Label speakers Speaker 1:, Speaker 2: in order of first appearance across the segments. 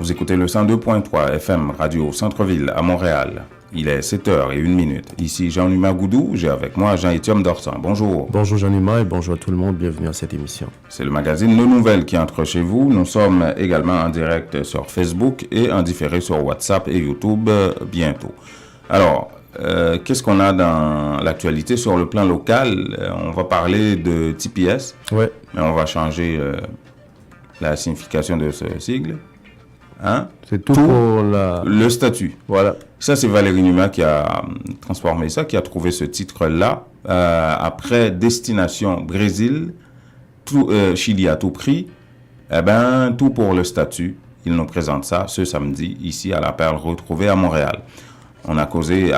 Speaker 1: Vous écoutez le 102.3 FM Radio Centre-Ville à Montréal. Il est 7h01. Ici Jean-Numa Goudou, j'ai avec moi Jean-Étienne Dorsan. Bonjour.
Speaker 2: Bonjour Jean-Numa et bonjour à tout le monde, bienvenue à cette émission.
Speaker 1: C'est le magazine Nos Nouvelles qui entre chez vous. Nous sommes également en direct sur Facebook et en différé sur WhatsApp et YouTube bientôt. Alors, qu'est-ce qu'on a dans l'actualité sur le plan local? On va parler de TPS,
Speaker 2: ouais.
Speaker 1: Mais on va changer la signification de ce sigle. Hein?
Speaker 2: C'est tout pour
Speaker 1: le statut.
Speaker 2: Voilà.
Speaker 1: Ça, c'est Valérie Numa qui a transformé ça, qui a trouvé ce titre-là. Après Destination Brésil, Chili à tout prix, tout pour le statut. Il nous présente ça ce samedi, ici à la Perle retrouvée à Montréal. On a causé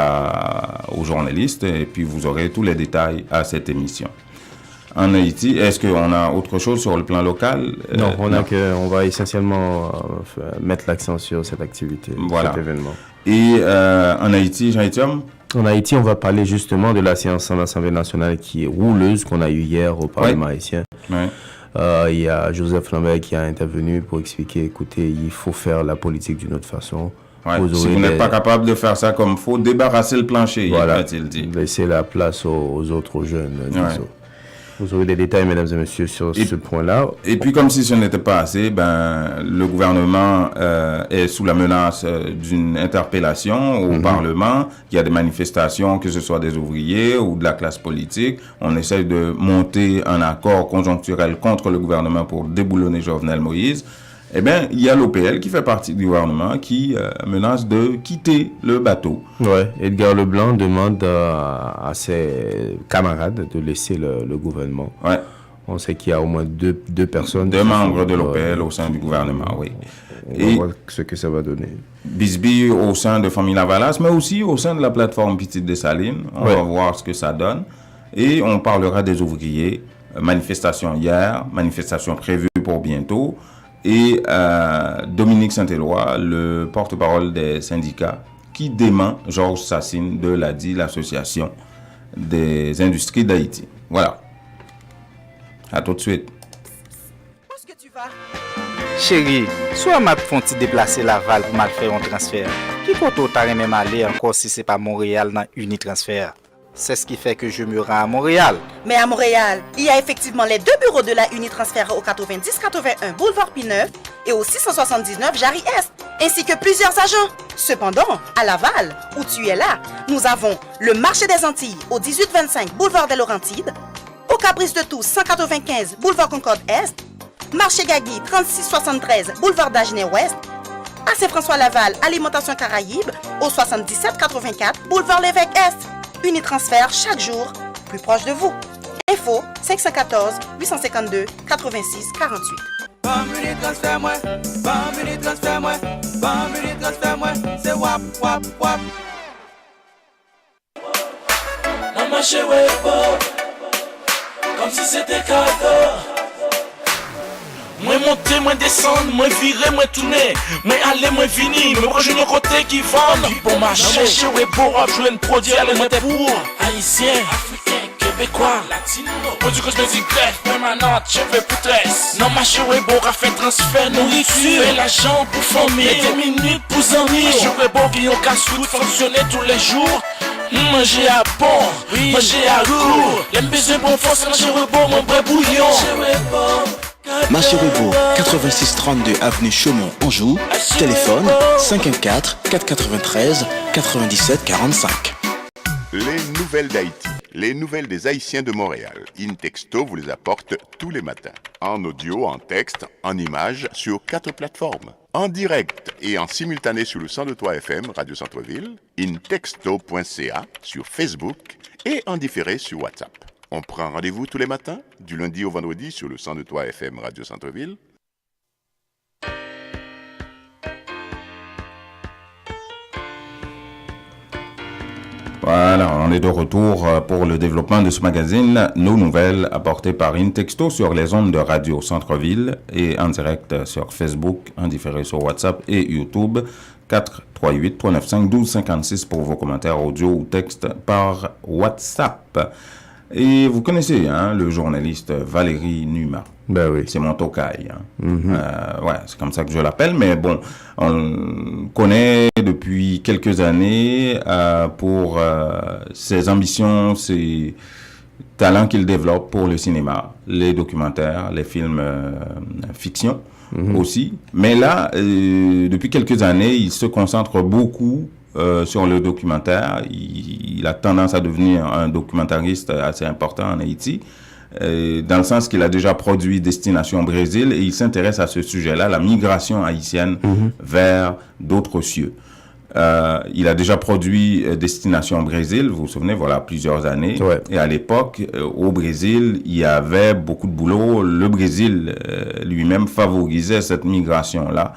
Speaker 1: aux journalistes et puis vous aurez tous les détails à cette émission. En Haïti, est-ce qu'on a autre chose sur le plan local?
Speaker 2: Non, on va essentiellement mettre l'accent sur cette activité,
Speaker 1: voilà.
Speaker 2: Cet événement.
Speaker 1: Et en Haïti, Jean-Étienne?
Speaker 2: En Haïti, on va parler justement de la séance en Assemblée nationale qui est rouleuse, qu'on a eue hier au Parlement haïtien.
Speaker 1: Ouais.
Speaker 2: Il y a Joseph Lambert qui a intervenu pour expliquer, écoutez, il faut faire la politique d'une autre façon.
Speaker 1: Ouais. Si vous n'êtes pas capable de faire ça comme il faut, débarrasser le plancher,
Speaker 2: voilà.
Speaker 1: a-t-il dit.
Speaker 2: Laisser la place aux autres jeunes, disons. Vous aurez des détails, mesdames et messieurs, sur ce point-là.
Speaker 1: Et puis, comme si ce n'était pas assez, le gouvernement est sous la menace d'une interpellation au Parlement. Il y a des manifestations, que ce soit des ouvriers ou de la classe politique. On essaye de monter un accord conjoncturel contre le gouvernement pour déboulonner Jovenel Moïse. Il y a l'OPL qui fait partie du gouvernement qui menace de quitter le bateau.
Speaker 2: Ouais, Edgar Leblanc demande à ses camarades de laisser le gouvernement.
Speaker 1: Ouais.
Speaker 2: On sait qu'il y a au moins deux personnes.
Speaker 1: Deux membres de l'OPL au sein du gouvernement, oui.
Speaker 2: On va voir ce que ça va donner.
Speaker 1: Bisbee au sein de Famille Lavalas, mais aussi au sein de la plateforme Petite Dessalines. On va voir ce que ça donne. Et on parlera des ouvriers. Manifestation hier, manifestation prévue pour bientôt. Et Dominique Saint-Éloi, le porte-parole des syndicats, qui dément Georges Sassine de l'ADI, l'Association des industries d'Haïti. Voilà. À tout de suite.
Speaker 3: Où est-ce que tu vas?
Speaker 4: Chérie, soit m'a font-il déplacer Laval pour mal faire un transfert. Qui compte t'as même aller encore si c'est pas Montréal dans Unitransfert? C'est ce qui fait que je me rends à Montréal.
Speaker 3: Mais à Montréal, il y a effectivement les deux bureaux de la Unitransfert au 90-81 Boulevard P9 et au 679 Jarry-Est, ainsi que plusieurs agents. Cependant, à Laval, où tu es là, nous avons le marché des Antilles au 1825 Boulevard des Laurentides, au Caprice de Tous 195 Boulevard Concorde Est, marché Gagui 3673 Boulevard d'Agenais-Ouest, à Saint-François-Laval Alimentation Caraïbe au 7784 Boulevard Lévesque Est. Unitransfert chaque jour, plus proche de vous. Info 514 852 86 48.
Speaker 5: Unitransfert-moi, Unitransfert-moi, Unitransfert-moi, c'est wap, wap, wap.
Speaker 6: Dans ma chez Weibo, comme si c'était cadeau. Moi monter, moi descendre, moi virer, moi tourner, moi aller, moi venir, moi rejoindre côté qui vendent. Du bon marché, chez Weibo, jouer une produit, aller moi pour haïtien, africain, québécois, latino. Produit cosmétique greffe, permanente, cheveux pour tresse. Non, marché Weibo, a fait transfert, nourriture, et l'argent pour famille, et 10 minutes pour amis. Chez Weibo, qui ont casse-route, fonctionner tous les jours. Manger à bon, manger à goût. Les besoins bon force, manger Weibo, mon vrai bouillon.
Speaker 7: Marché Weibo, 8632 avenue Chaumont, Anjou. Téléphone 514-493-9745.
Speaker 8: Les nouvelles d'Haïti, les nouvelles des Haïtiens de Montréal. InTexto vous les apporte tous les matins. En audio, en texte, en images, sur 4 plateformes. En direct et en simultané sur le 102.3 FM Radio Centre-Ville, intexto.ca sur Facebook et en différé sur WhatsApp. On prend rendez-vous tous les matins, du lundi au vendredi sur le 102.3 FM Radio Centre-Ville.
Speaker 1: Voilà, on est de retour pour le développement de ce magazine, Nos Nouvelles, apportées par InTexto sur les ondes de Radio Centre-Ville et en direct sur Facebook, en différé sur WhatsApp et YouTube. 438-395-1256 pour vos commentaires audio ou texte par WhatsApp. Et vous connaissez le journaliste Valérie Numa.
Speaker 2: Ben oui.
Speaker 1: C'est mon tocaille. Ouais, c'est comme ça que je l'appelle. Mais bon, on connaît depuis quelques années pour ses ambitions, ses talents qu'il développe pour le cinéma, les documentaires, les films fiction aussi. Mais là, depuis quelques années, il se concentre beaucoup sur le documentaire. Il a tendance à devenir un documentariste assez important en Haïti, dans le sens qu'il a déjà produit Destination Brésil et il s'intéresse à ce sujet-là, la migration haïtienne vers d'autres cieux. Il a déjà produit Destination Brésil, vous vous souvenez, voilà, plusieurs années.
Speaker 2: Ouais.
Speaker 1: Et à l'époque, au Brésil, il y avait beaucoup de boulot. Le Brésil lui-même favorisait cette migration-là.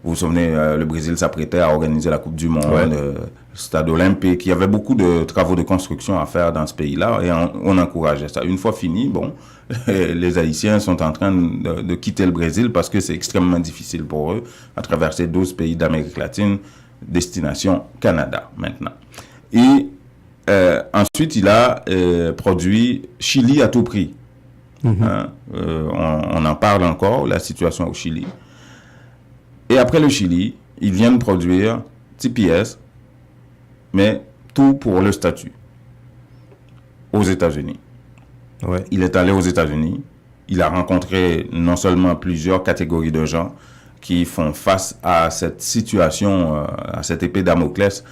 Speaker 1: Vous vous souvenez, le Brésil s'apprêtait à organiser la Coupe du Monde, stade olympique. Il y avait beaucoup de travaux de construction à faire dans ce pays-là et on encourageait ça. Une fois fini, bon, les Haïtiens sont en train de quitter le Brésil parce que c'est extrêmement difficile pour eux à traverser 12 pays d'Amérique latine, destination Canada maintenant. Et ensuite, il a produit Chili à tout prix. On en parle encore, la situation au Chili. Et après le Chili, ils viennent produire TPS, mais tout pour le statut aux États-Unis.
Speaker 2: Ouais.
Speaker 1: Il est allé aux États-Unis. Il a rencontré non seulement plusieurs catégories de gens qui font face à cette situation, à cette épée Damoclès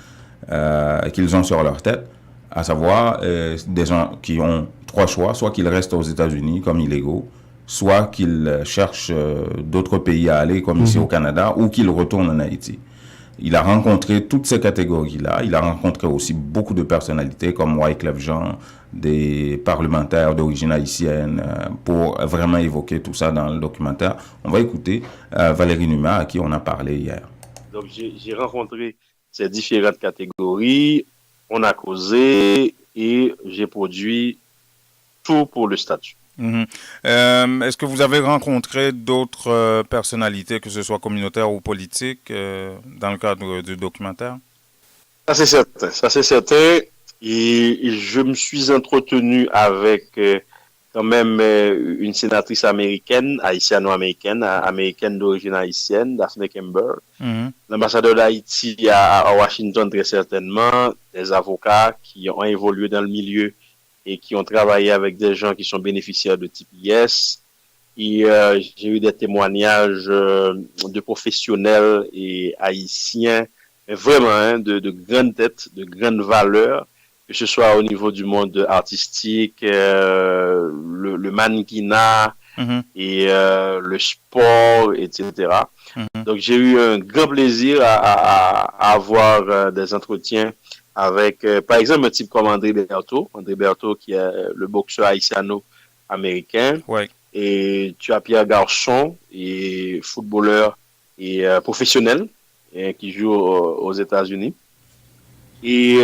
Speaker 1: qu'ils ont sur leur tête, à savoir des gens qui ont trois choix, soit qu'ils restent aux États-Unis comme illégaux, soit qu'ils cherchent d'autres pays à aller, comme ici au Canada, ou qu'ils retournent en Haïti. Il a rencontré toutes ces catégories-là. Il a rencontré aussi beaucoup de personnalités comme Wyclef Jean, des parlementaires d'origine haïtienne, pour vraiment évoquer tout ça dans le documentaire. On va écouter Valérie Numa, à qui on a parlé hier.
Speaker 9: Donc, j'ai rencontré ces différentes catégories, on a causé et j'ai produit tout pour le statut.
Speaker 1: Est-ce que vous avez rencontré d'autres personnalités, que ce soit communautaires ou politiques, dans le cadre du documentaire?
Speaker 9: Ça c'est certain. Et je me suis entretenu avec quand même une sénatrice américaine, haïtiano-américaine, américaine d'origine haïtienne, Daphne Kember. L'ambassadeur d'Haïti à Washington, très certainement, des avocats qui ont évolué dans le milieu et qui ont travaillé avec des gens qui sont bénéficiaires de TPS. Et j'ai eu des témoignages de professionnels et haïtiens, mais vraiment de grandes têtes, de grandes valeurs, que ce soit au niveau du monde artistique, le mannequinat et le sport, etc. Donc j'ai eu un grand plaisir à avoir des entretiens avec, par exemple, un type comme André Berthaud, qui est le boxeur haïtiano-américain. Ouais. Et tu as Pierre Garçon, et footballeur et professionnel, qui joue aux États-Unis. Et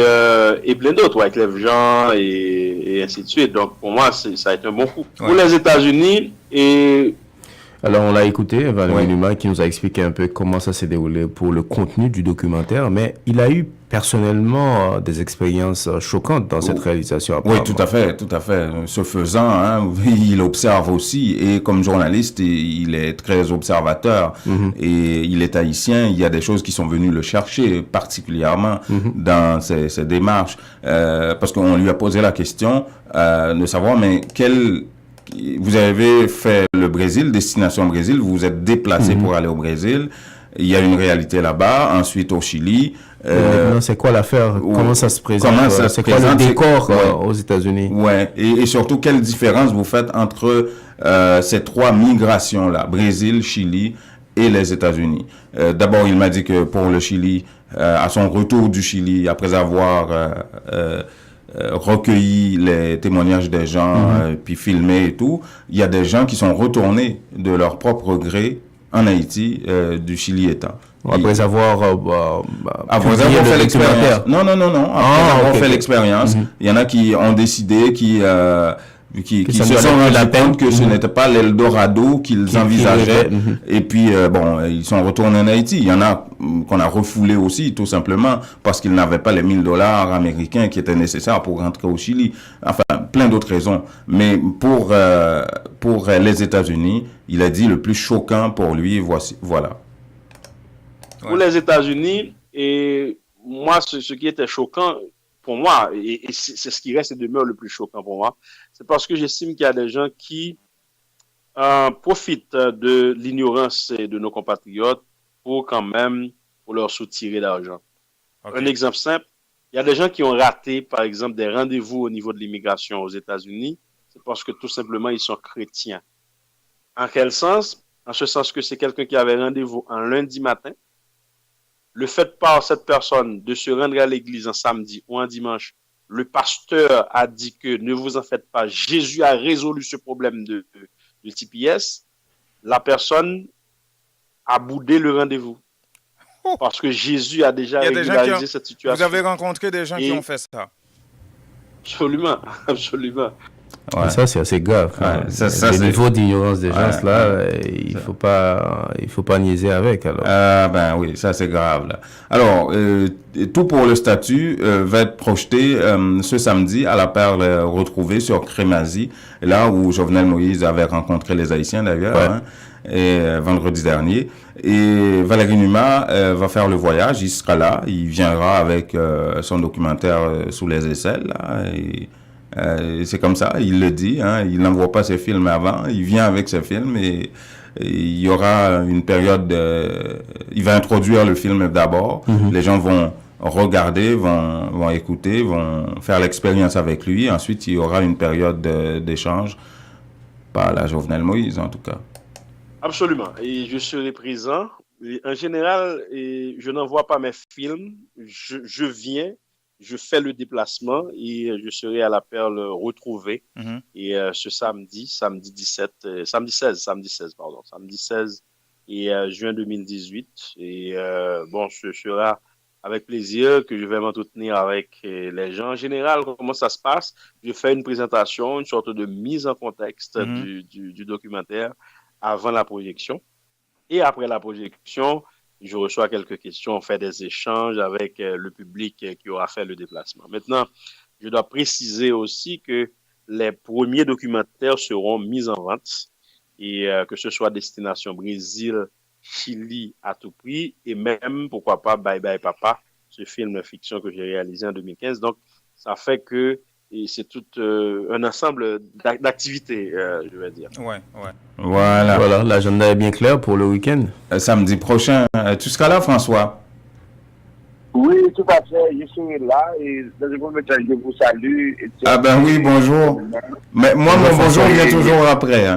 Speaker 9: plein d'autres, Wyclef Jean, et ainsi de suite. Donc, pour moi, ça a été un bon coup. Ouais. Pour les États-Unis, et...
Speaker 2: Alors, on l'a écouté, Valérie Numa, qui nous a expliqué un peu comment ça s'est déroulé pour le contenu du documentaire, mais il a eu personnellement des expériences choquantes dans cette réalisation.
Speaker 1: Oui, tout à fait. Ce faisant, il observe aussi, et comme journaliste, il est très observateur, et il est haïtien. Il y a des choses qui sont venues le chercher particulièrement dans ses démarches, parce qu'on lui a posé la question de savoir, mais vous avez fait le Brésil, Destination Brésil, vous vous êtes déplacé pour aller au Brésil. Il y a une réalité là-bas. Ensuite, au Chili.
Speaker 2: Maintenant, c'est quoi l'affaire? Comment ça se présente? C'est quoi le décor aux États-Unis? Ouais.
Speaker 1: Et surtout, quelle différence vous faites entre ces trois migrations-là, Brésil, Chili et les États-Unis? D'abord, il m'a dit que pour le Chili, à son retour du Chili, après avoir recueilli les témoignages des gens, puis filmé et tout, il y a des gens qui sont retournés de leur propre gré en Haïti, du Chili étant.
Speaker 2: Après avoir
Speaker 1: fait l'expérience. Non. Après avoir fait l'expérience, il y en a qui ont décidé, qui qui se sont rendus compte que ce n'était pas l'Eldorado qu'ils envisageaient. Et puis, ils sont retournés en Haïti. Il y en a qu'on a refoulé aussi, tout simplement, parce qu'ils n'avaient pas les $1,000 américains qui étaient nécessaires pour rentrer au Chili. Enfin, plein d'autres raisons. Mais pour les États-Unis, il a dit le plus choquant pour lui, voilà.
Speaker 9: Pour les États-Unis, et moi, ce qui était choquant pour moi, et c'est ce qui reste et demeure le plus choquant pour moi, c'est parce que j'estime qu'il y a des gens qui profitent de l'ignorance de nos compatriotes pour leur soutirer d'argent. Okay. Un exemple simple, il y a des gens qui ont raté, par exemple, des rendez-vous au niveau de l'immigration aux États-Unis, c'est parce que tout simplement, ils sont chrétiens. En quel sens? En ce sens que c'est quelqu'un qui avait rendez-vous un lundi matin. Le fait par cette personne de se rendre à l'église un samedi ou un dimanche, le pasteur a dit que ne vous en faites pas, Jésus a résolu ce problème de TPS. La personne a boudé le rendez-vous. Parce que Jésus a déjà régularisé cette situation.
Speaker 10: Vous avez rencontré des gens qui ont fait ça?
Speaker 9: Absolument, absolument.
Speaker 2: Ouais. Ça, c'est assez grave.
Speaker 1: Ouais,
Speaker 2: le niveau d'ignorance des gens, là, il faut pas niaiser avec. Alors.
Speaker 1: Oui, ça c'est grave. Là. Alors, tout pour le statut va être projeté ce samedi à la Perle retrouvée sur Crémazie, là où Jovenel Moïse avait rencontré les Haïtiens d'ailleurs, et vendredi dernier. Et Valérie Numa va faire le voyage, il sera là, il viendra avec son documentaire Sous les aisselles, là, et c'est comme ça, il le dit, il n'envoie pas ses films avant, il vient avec ses films et il y aura une période, il va introduire le film d'abord, les gens vont regarder, vont écouter, vont faire l'expérience avec lui, ensuite il y aura une période d'échange par la Jovenel Moïse en tout cas.
Speaker 9: Absolument, et je serai présent. Et en général, je n'envoie pas mes films, je viens, je fais le déplacement et je serai à la Perle retrouvée. Et ce samedi 16 et juin 2018. Et ce sera avec plaisir que je vais m'entretenir avec les gens. En général, comment ça se passe? Je fais une présentation, une sorte de mise en contexte du documentaire avant la projection. Et après la projection, je reçois quelques questions, on fait des échanges avec le public qui aura fait le déplacement. Maintenant, je dois préciser aussi que les premiers documentaires seront mis en vente et que ce soit Destination Brésil, Chili à tout prix et même, pourquoi pas, Bye Bye Papa, ce film fiction que j'ai réalisé en 2015. Donc, ça fait que c'est tout un ensemble d'activités, je vais dire.
Speaker 2: Voilà, l'agenda est bien clair pour le week-end.
Speaker 1: Samedi prochain, tu seras là, François?
Speaker 11: Oui, tout à fait, je serai là et dans un premier temps, je vous salue.
Speaker 1: Oui, bonjour. Mais moi, mon bonjour vient toujours après.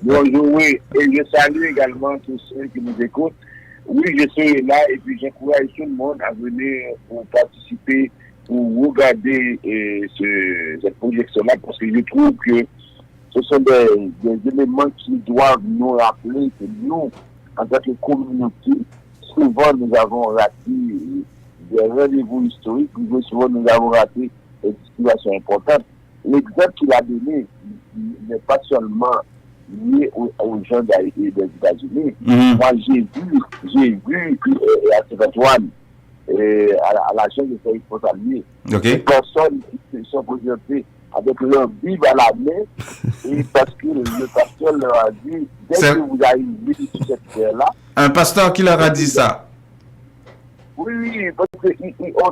Speaker 11: Bonjour, oui, et je salue également tous ceux qui nous écoutent. Oui, je serai là et puis j'encourage tout le monde à venir pour participer, pour regarder cette projection-là, parce que je trouve que ce sont des éléments qui doivent nous rappeler que nous, en tant que communauté, souvent nous avons raté des rendez-vous historiques, souvent nous avons raté des situations importantes. L'exemple qu'il a donné n'est pas seulement lié aux gens des États-Unis. Moi, j'ai vu à Saint-Antoine, à la chaîne de service frontalier, des personnes qui se sont présentées avec leur Bible à la main, et parce que le pasteur leur a dit, dès que vous arrivez sur cette terre-là...
Speaker 1: Un pasteur qui leur a dit ça?
Speaker 11: Oui, parce que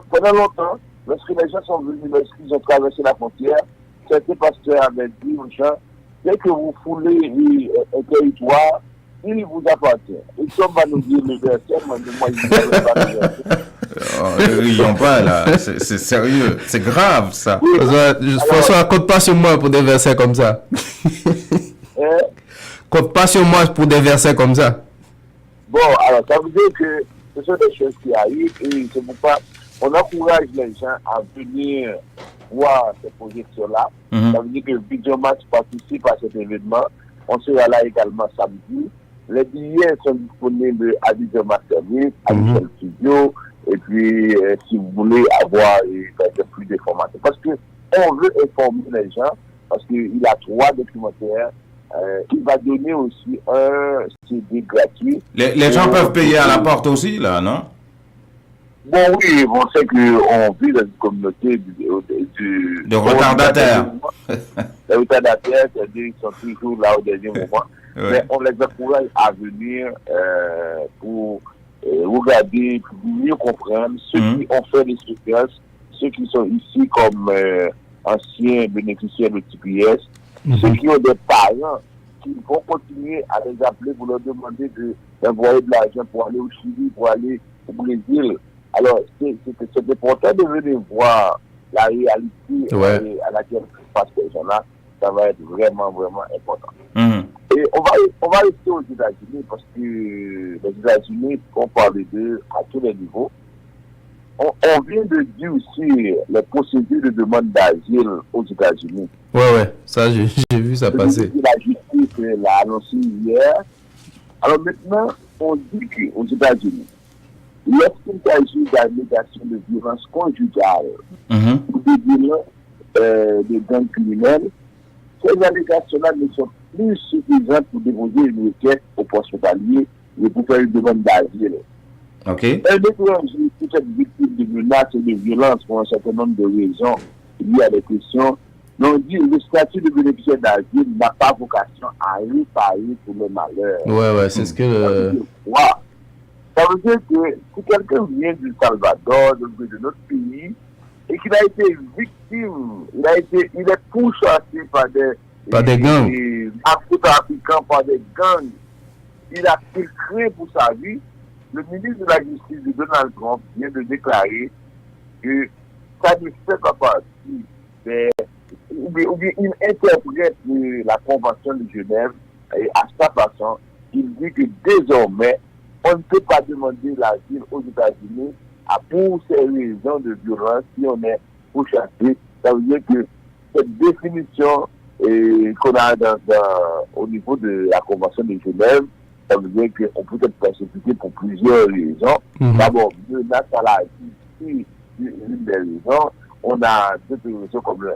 Speaker 11: pendant longtemps, lorsque les gens sont venus, lorsqu'ils ont traversé la frontière, certains pasteurs avaient dit aux gens, dès que vous foulez un territoire, il vous appartient. Et comme va nous dire le verset, moi, il ne veut pas le verset.
Speaker 1: Ne rions pas là, c'est sérieux, c'est grave ça.
Speaker 2: François, compte pas sur moi pour des versets comme ça. Compte pas sur moi pour des versets comme ça.
Speaker 11: Bon, alors ça veut dire que ce sont des choses qui arrivent et c'est pourquoi on encourage les gens à venir voir ces projections-là. Ça veut dire que Videomax participe à cet événement. On sera là également samedi. Les billets sont disponibles à Videomax Service, à Michel Studio. Et puis, si vous voulez avoir plus d'informations. Parce que on veut informer les gens parce qu'il a 3 documentaires. Il va donner aussi un CD gratuit.
Speaker 1: Les gens peuvent payer à la porte aussi, là, non?
Speaker 11: Bon, oui, on sait qu'on vit dans une communauté de
Speaker 1: retardataires.
Speaker 11: Les retardataires, c'est-à-dire qu'ils sont toujours là au dernier moment. Mais on les encourage à venir pour regarder, pour mieux comprendre ceux qui ont fait l'expérience, ceux qui sont ici comme anciens bénéficiaires de TPS, ceux qui ont des parents qui vont continuer à les appeler pour leur demander d'envoyer de l'argent pour aller au Chili, pour aller au Brésil. Alors, c'est important de venir voir la réalité à laquelle face ces gens-là. Ça va être vraiment, vraiment important. Et on va rester aux États-Unis parce que les États-Unis, on parle d'eux à tous les niveaux. On vient de dire aussi les procédures de demande d'asile aux États-Unis.
Speaker 2: Ouais, ça j'ai vu ça passer.
Speaker 11: La justice l'a annoncé hier. Alors maintenant, on dit qu'aux États-Unis, lorsqu'il s'agit d'allégation de violence conjugale ou de violence de gangs criminels, ces allégations-là ne sont plus suffisantes pour déposer une requête au poste hospitalier et pour faire une demande d'asile. Un étranger qui est victime de menaces et de violences pour un certain nombre de raisons liées à des questions, l'on dit que le statut de bénéficiaire d'asile n'a pas vocation à réparer pour le malheur.
Speaker 2: Ouais, c'est ce que...
Speaker 11: Ça veut dire que si quelqu'un vient du Salvador, de notre pays, et qu'il a été victime, il est pourchassé par des
Speaker 2: gangs,
Speaker 11: narcotrafiquants, par des gangs, il craint pour sa vie. Le ministre de la Justice de Donald Trump vient de déclarer que ça ne fait pas partie ou bien il interprète la Convention de Genève et à sa façon, il dit que désormais, on ne peut pas demander l'asile aux États-Unis pour ces raisons de violence si on est pourchassé. Ça veut dire que cette définition qu'on a au niveau de la Convention de Genève, ça veut dire qu'on peut être persécuté pour plusieurs raisons. D'abord, menace à la vie, c'est une des raisons. On a d'autres raisons comme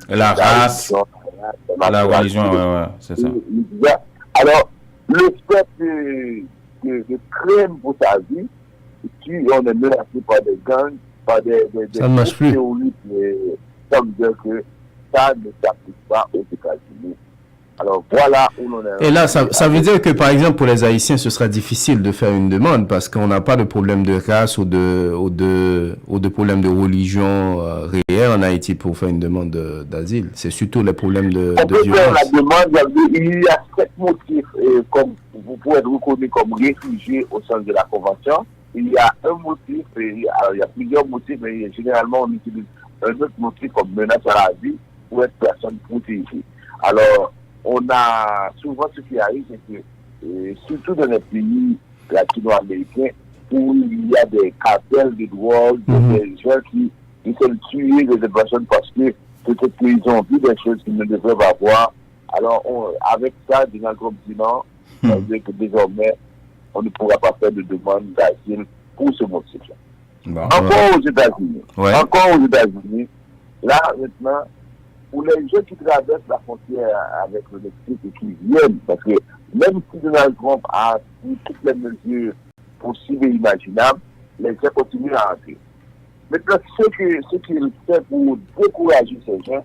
Speaker 1: la race, la religion, c'est ça.
Speaker 11: Alors, le fait de crème pour sa vie, si on est menacé par des gangs, par des terroristes, ça veut dire que ça ne s'applique pas aux États-Unis. Alors voilà où l'on est.
Speaker 2: Et là, ça veut dire que par exemple pour les Haïtiens, ce sera difficile de faire une demande parce qu'on n'a pas de problème de race ou de problème de religion réel en Haïti pour faire une demande d'asile. C'est surtout les problèmes de violence.
Speaker 11: Faire la demande, il y a 7 motifs comme vous pouvez être reconnu comme réfugié au sein de la Convention. Il y a un motif, il y a plusieurs motifs, mais généralement on utilise un autre motif comme menace à la vie pour être personne protégée. Alors, on a souvent ce qui arrive, c'est que surtout dans les pays latino-américains où il y a des cartels de drogue, des gens qui essaient de tuer des personnes parce que peut-être qu'ils ont vu des choses qu'ils ne devraient pas voir. Alors, avec ça, Donald Trump dit non, ça veut dire que désormais, on ne pourra pas faire de demande d'asile pour ce motif-là. Encore aux États-Unis, là maintenant, pour les gens qui traversent la frontière avec le Mexique et qui viennent, parce que même si Donald Trump a pris toutes les mesures possibles et imaginables, les gens continuent à entrer. Maintenant, ce qu'il fait pour décourager ces gens,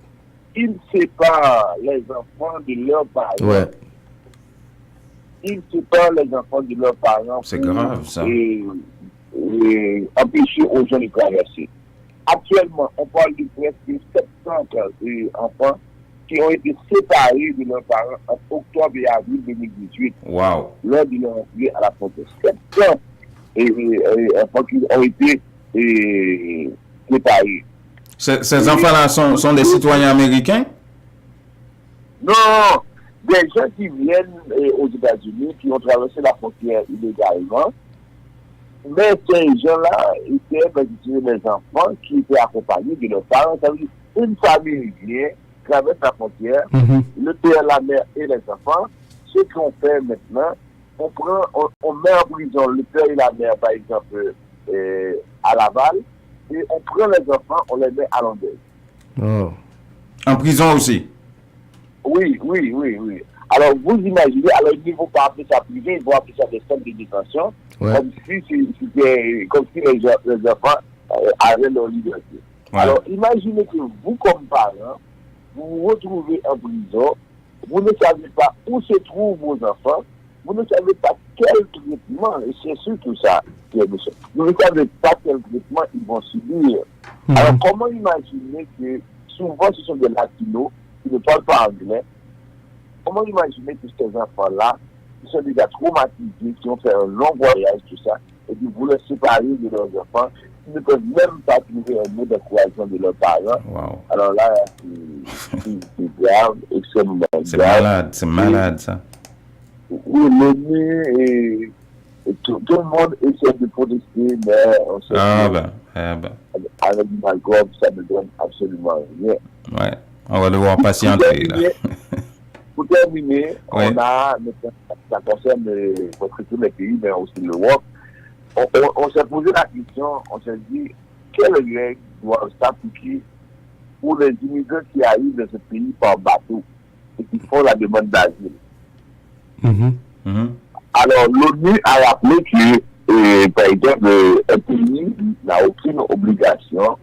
Speaker 11: il sépare les enfants de leurs parents. Il sépare les enfants de leurs parents.
Speaker 1: C'est grave, ça.
Speaker 11: Et empêcher aux gens de traverser. Actuellement, on parle de presque 700 enfants qui ont été séparés de leurs parents en octobre et avril 2018.
Speaker 1: Wow.
Speaker 11: Lors de leur entrée à la frontière. 700 enfants qui ont été séparés.
Speaker 1: Ces enfants-là sont des citoyens américains?
Speaker 11: Non, des gens qui viennent aux États-Unis, qui ont traversé la frontière illégalement. Mais ces gens-là étaient des enfants qui étaient accompagnés de leurs parents. Ça veut dire une famille vient, traverse la frontière, le père, la mère et les enfants. Ce qu'on fait maintenant, on met en prison le père et la mère, par exemple, à Laval, et on prend les enfants, on les met à Longueuil.
Speaker 1: En prison aussi?
Speaker 11: Oui. Alors, vous imaginez, alors ils ne vont pas appeler ça privé, ils vont appeler ça des centres de détention, comme si les enfants avaient leur liberté. Ouais. Alors, imaginez que vous, comme parents, vous vous retrouvez en prison, vous ne savez pas où se trouvent vos enfants, vous ne savez pas quel traitement, et c'est surtout ça qui est méchant. Vous ne savez pas quel traitement ils vont subir. Alors, comment imaginer que souvent ce sont des latinos qui ne parlent pas anglais? Comment imaginer que ces enfants-là, qui sont déjà traumatisés, qui ont fait un long voyage, tout ça, et qui vous les séparer de leurs enfants, qui ne peuvent même pas trouver un mot d'encouragement de leurs parents. Wow. Alors là, c'est grave, extrêmement grave.
Speaker 1: C'est malade ça.
Speaker 11: Oui, l'ONU et tout le monde essaie de protester, mais on sait avec Malcolm, ça ne donne absolument rien.
Speaker 1: Ouais, on va devoir patienter là.
Speaker 11: Pour terminer, on a, ça concerne tous les pays, mais aussi l'Europe. On s'est posé la question, on s'est dit, quelles règles doivent s'appliquer pour les immigrants qui arrivent dans ce pays par bateau et qui font la demande d'asile? Alors, l'ONU a rappelé que, par exemple, un pays n'a aucune obligation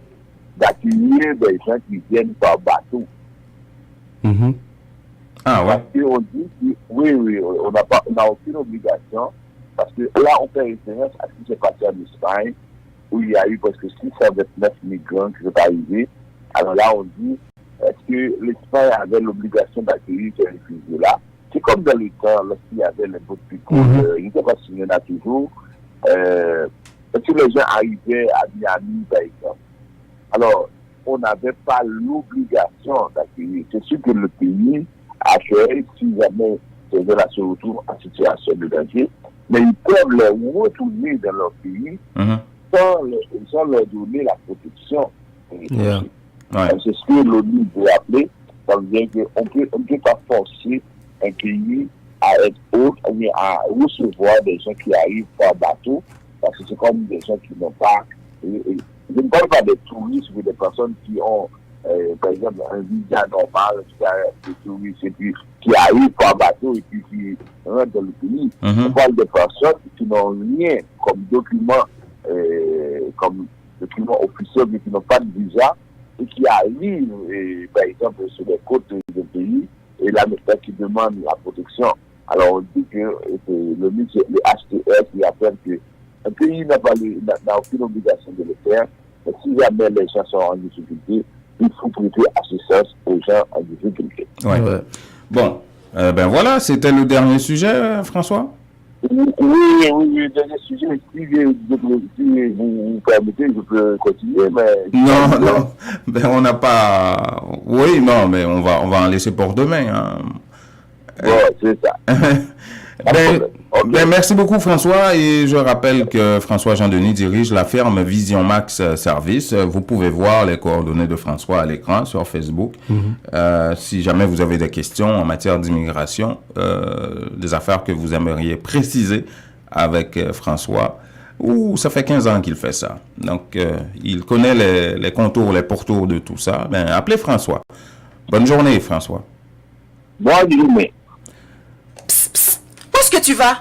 Speaker 11: d'accueillir des gens qui viennent par bateau.
Speaker 1: Ah ouais.
Speaker 11: Parce qu'on dit que, oui, on n'a aucune obligation, parce que là, on fait référence à ce qui s'est passé en Espagne, où il y a eu presque 629 migrants qui sont arrivés. Alors là, on dit, est-ce que l'Espagne avait l'obligation d'accueillir ces réfugiés-là? C'est comme dans le temps, lorsqu'il y avait les bottes picots, je ne sais pas s'il y en a toujours, est-ce que les gens arrivaient à Miami, par exemple? Alors, on n'avait pas l'obligation d'accueillir. C'est sûr que le pays accueille si jamais ces gens-là se retrouvent en situation de danger, mais ils peuvent les retourner dans leur pays sans leur donner la protection. C'est ce que l'ONU veut appeler. Ça veut dire qu'on ne peut pas forcer un pays à être autre, à recevoir des gens qui arrivent par bateau, parce que c'est comme des gens qui n'ont pas. Je ne parle pas des touristes ou des personnes qui ont, par exemple, un visa normal, des touristes, et puis qui arrivent par bateau et puis qui rentrent dans le pays. On parle de personnes qui n'ont rien comme document officiel, mais qui n'ont pas de visa et qui arrivent, par exemple, sur les côtes du pays, et là, maintenant, qui demandent la protection. Alors, on dit que le HTS qui appelle qu'un pays n'a aucune obligation de le faire, mais si jamais les gens sont en difficulté, il faut prêter assistance aux gens en difficulté.
Speaker 1: Ouais. Bon, ben voilà, c'était le dernier sujet, François.
Speaker 11: Oui, le dernier sujet. Si vous permettez, je peux continuer, mais...
Speaker 1: Non, ben on n'a pas... Oui, non, mais on va en laisser pour demain. Hein.
Speaker 11: C'est ça.
Speaker 1: Merci beaucoup, François, et je rappelle que François Jean-Denis dirige la firme Vision Max Service. Vous pouvez voir les coordonnées de François à l'écran sur Facebook. Si jamais vous avez des questions en matière d'immigration, des affaires que vous aimeriez préciser avec François, ou ça fait 15 ans qu'il fait ça. Donc, il connaît les contours, les pourtours de tout ça. Ben, appelez François. Bonne journée, François.
Speaker 11: Bonne journée.
Speaker 3: Où est-ce que tu vas?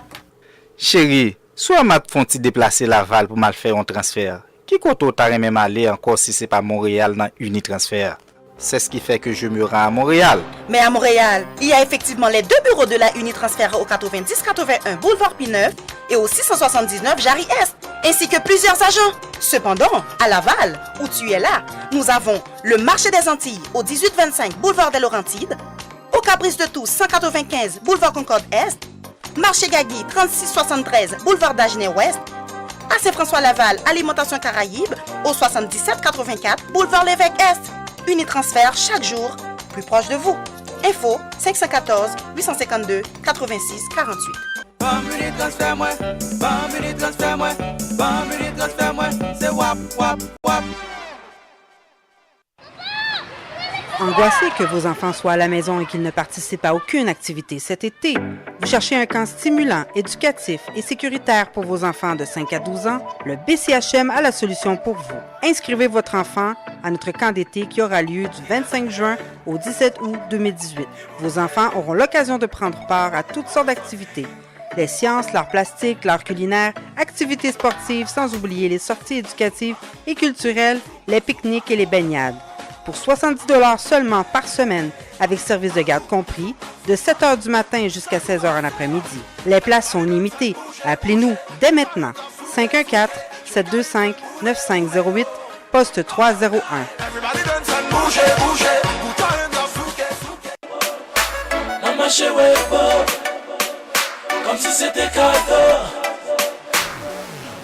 Speaker 4: Chérie, soit m'a font-ti déplacer Laval pour mal faire un transfert. Qui compte t'as même aller encore si c'est pas Montréal dans Unitransfert? C'est ce qui fait que je me rends à Montréal.
Speaker 3: Mais à Montréal, il y a effectivement les deux bureaux de la Unitransfert au 90-81 Boulevard P9 et au 679 Jarry-Est, ainsi que plusieurs agents. Cependant, à Laval, où tu es là, nous avons le marché des Antilles au 1825 Boulevard des Laurentides, au Caprice de Tous 195 Boulevard Concorde-Est, Marché Gagui 3673 Boulevard d'Agenais-Ouest, à Saint-François-Laval Alimentation Caraïbe au 7784 Boulevard Lévesque-Est. Unitransfert chaque jour, plus proche de vous. Info 514 852 86 48.
Speaker 5: Unitransfert moi, Unitransfert moi, Unitransfert moi, c'est wap wap wap.
Speaker 12: Angoissé que vos enfants soient à la maison et qu'ils ne participent à aucune activité cet été? Vous cherchez un camp stimulant, éducatif et sécuritaire pour vos enfants de 5 à 12 ans? Le BCHM a la solution pour vous. Inscrivez votre enfant à notre camp d'été qui aura lieu du 25 juin au 17 août 2018. Vos enfants auront l'occasion de prendre part à toutes sortes d'activités. Les sciences, l'art plastique, l'art culinaire, activités sportives, sans oublier les sorties éducatives et culturelles, les pique-niques et les baignades. Pour 70 $ seulement par semaine, avec service de garde compris, de 7 h du matin jusqu'à 16 h en après-midi. Les places sont limitées. Appelez-nous dès maintenant. 514-725-9508, poste 301.
Speaker 6: Comme si c'était cadeau.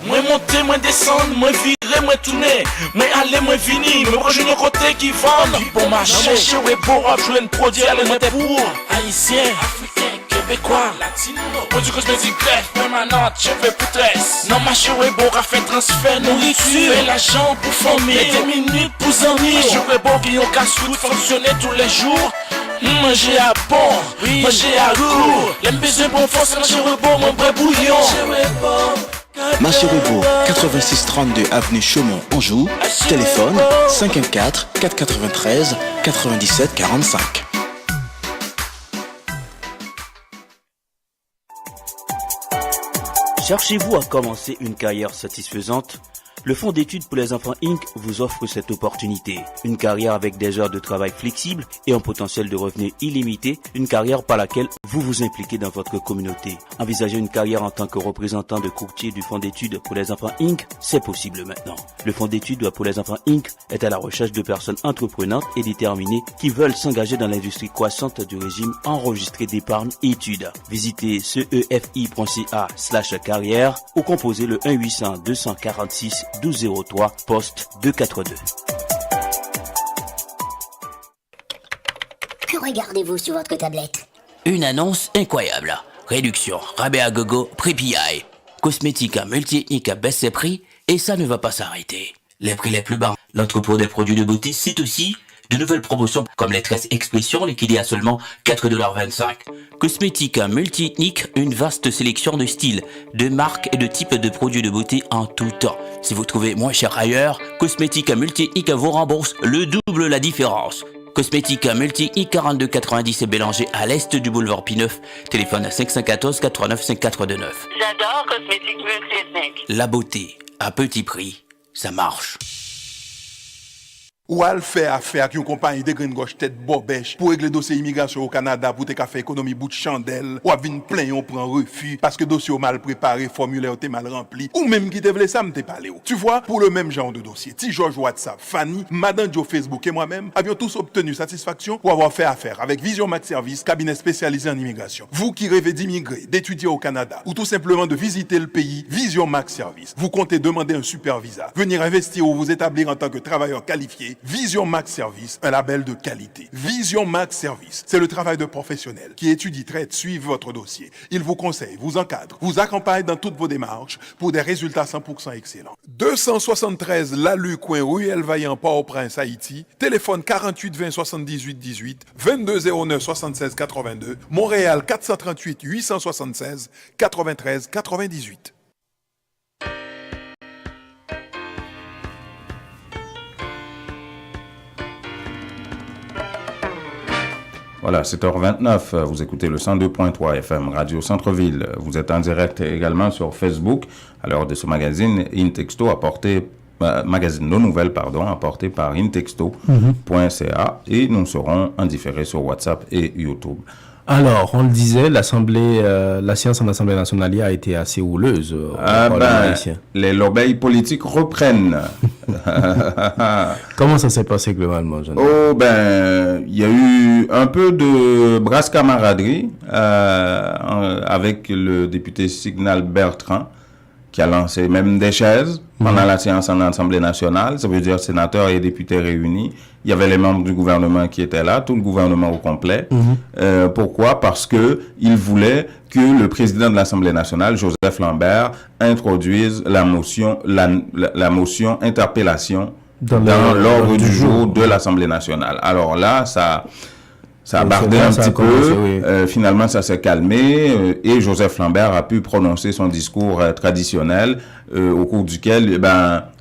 Speaker 6: Moi monter, moi descendre, moi virer, moi tourner, moi aller, moi venir, moi rejoindre le côté qui vend. Qui bon marché, ouais pour jouer un produit à l'été pour haïtien, africain, québécois, latino. Produit cosmétique greffe permanente, cheveux pour tresse. Non marché, ouais bon à faire transfert nourriture, fait l'argent pour famille, des minutes pour amis. Marché, ouais bon qui ont casse-route fonctionner tous les jours. Manger à bon, manger à goût. Les besoins pour force, manger à bon, mon vrai bouillon.
Speaker 7: Marché Rebo, 8632 avenue Chaumont, Anjou. Téléphone 514 493 97 45.
Speaker 13: Cherchez-vous à commencer une carrière satisfaisante? Le Fonds d'études pour les enfants Inc. vous offre cette opportunité. Une carrière avec des heures de travail flexibles et un potentiel de revenus illimité. Une carrière par laquelle vous vous impliquez dans votre communauté. Envisagez une carrière en tant que représentant de courtier du Fonds d'études pour les enfants Inc. C'est possible maintenant. Le Fonds d'études pour les enfants Inc. est à la recherche de personnes entreprenantes et déterminées qui veulent s'engager dans l'industrie croissante du régime enregistré d'épargne études. Visitez cefi.ca/carrière ou composez le 1-800-246 1203 poste 242.
Speaker 14: Que regardez-vous sur votre tablette?
Speaker 15: Une annonce incroyable. Réduction, rabais à gogo, prix PI. Cosmétique multi-ethnique à baisse ses prix et ça ne va pas s'arrêter. Les prix les plus bas. L'entrepôt des produits de beauté, c'est aussi de nouvelles promotions comme les tresses expression liquidées à seulement 4,25 $. Cosmétique multi-ethnique, une vaste sélection de styles, de marques et de types de produits de beauté en tout temps. Si vous trouvez moins cher ailleurs, Cosmétique multi-ethnique vous rembourse le double la différence. Cosmétique multi-ethnique 4290 et Bélanger à l'est du boulevard P9. Téléphone 514 89 549.
Speaker 16: J'adore Cosmétique multi-ethnique.
Speaker 15: La beauté à petit prix, ça marche.
Speaker 17: Ou al fait affaire avec une compagnie de green gauche tête bobèche pour régler dossier immigration au Canada pour te faire économie bout de chandelle ou à venir plein on prend refus parce que dossier mal préparé, formulaire t'es mal rempli ou même qui te voulait ça me t'es parlé. Tu vois, pour le même genre de dossier, Ti George WhatsApp, Fanny, Madame Joe Facebook et moi-même avions tous obtenu satisfaction pour avoir fait affaire avec Vision Max Service, cabinet spécialisé en immigration. Vous qui rêvez d'immigrer, d'étudier au Canada ou tout simplement de visiter le pays, Vision Max Service. Vous comptez demander un super visa, venir investir ou vous établir en tant que travailleur qualifié. Vision Max Service, un label de qualité. Vision Max Service, c'est le travail de professionnels qui étudie, traite, suivent votre dossier. Il vous conseille, vous encadre, vous accompagne dans toutes vos démarches pour des résultats 100% excellents. 273 Lalu Coin Ruelle Vaillant Port-au-Prince, Haïti. Téléphone 48 20 78 18 22 09 76 82. Montréal 438 876 93 98.
Speaker 1: Voilà, 7h29, vous écoutez le 102.3 FM, Radio Centre-Ville. Vous êtes en direct également sur Facebook, à l'heure de ce magazine Intexto, magazine nos nouvelles, apporté par intexto.ca, et nous serons en différé sur WhatsApp et YouTube.
Speaker 2: Alors, on le disait, la séance en Assemblée nationale a été assez houleuse.
Speaker 1: Les lobbies politiques reprennent.
Speaker 2: Comment ça s'est passé globalement, Jean?
Speaker 1: Il y a eu un peu de brasse camaraderie avec le député Signal Bertrand, qui a lancé même des chaises pendant la séance en Assemblée nationale. Ça veut dire sénateurs et députés réunis. Il y avait les membres du gouvernement qui étaient là, tout le gouvernement au complet. Pourquoi? Parce que il voulait que le président de l'Assemblée nationale, Joseph Lambert, introduise la motion interpellation dans l'ordre du jour de l'Assemblée nationale. Alors là, ça a bardé un petit peu. Finalement, ça s'est calmé et Joseph Lambert a pu prononcer son discours traditionnel au cours duquel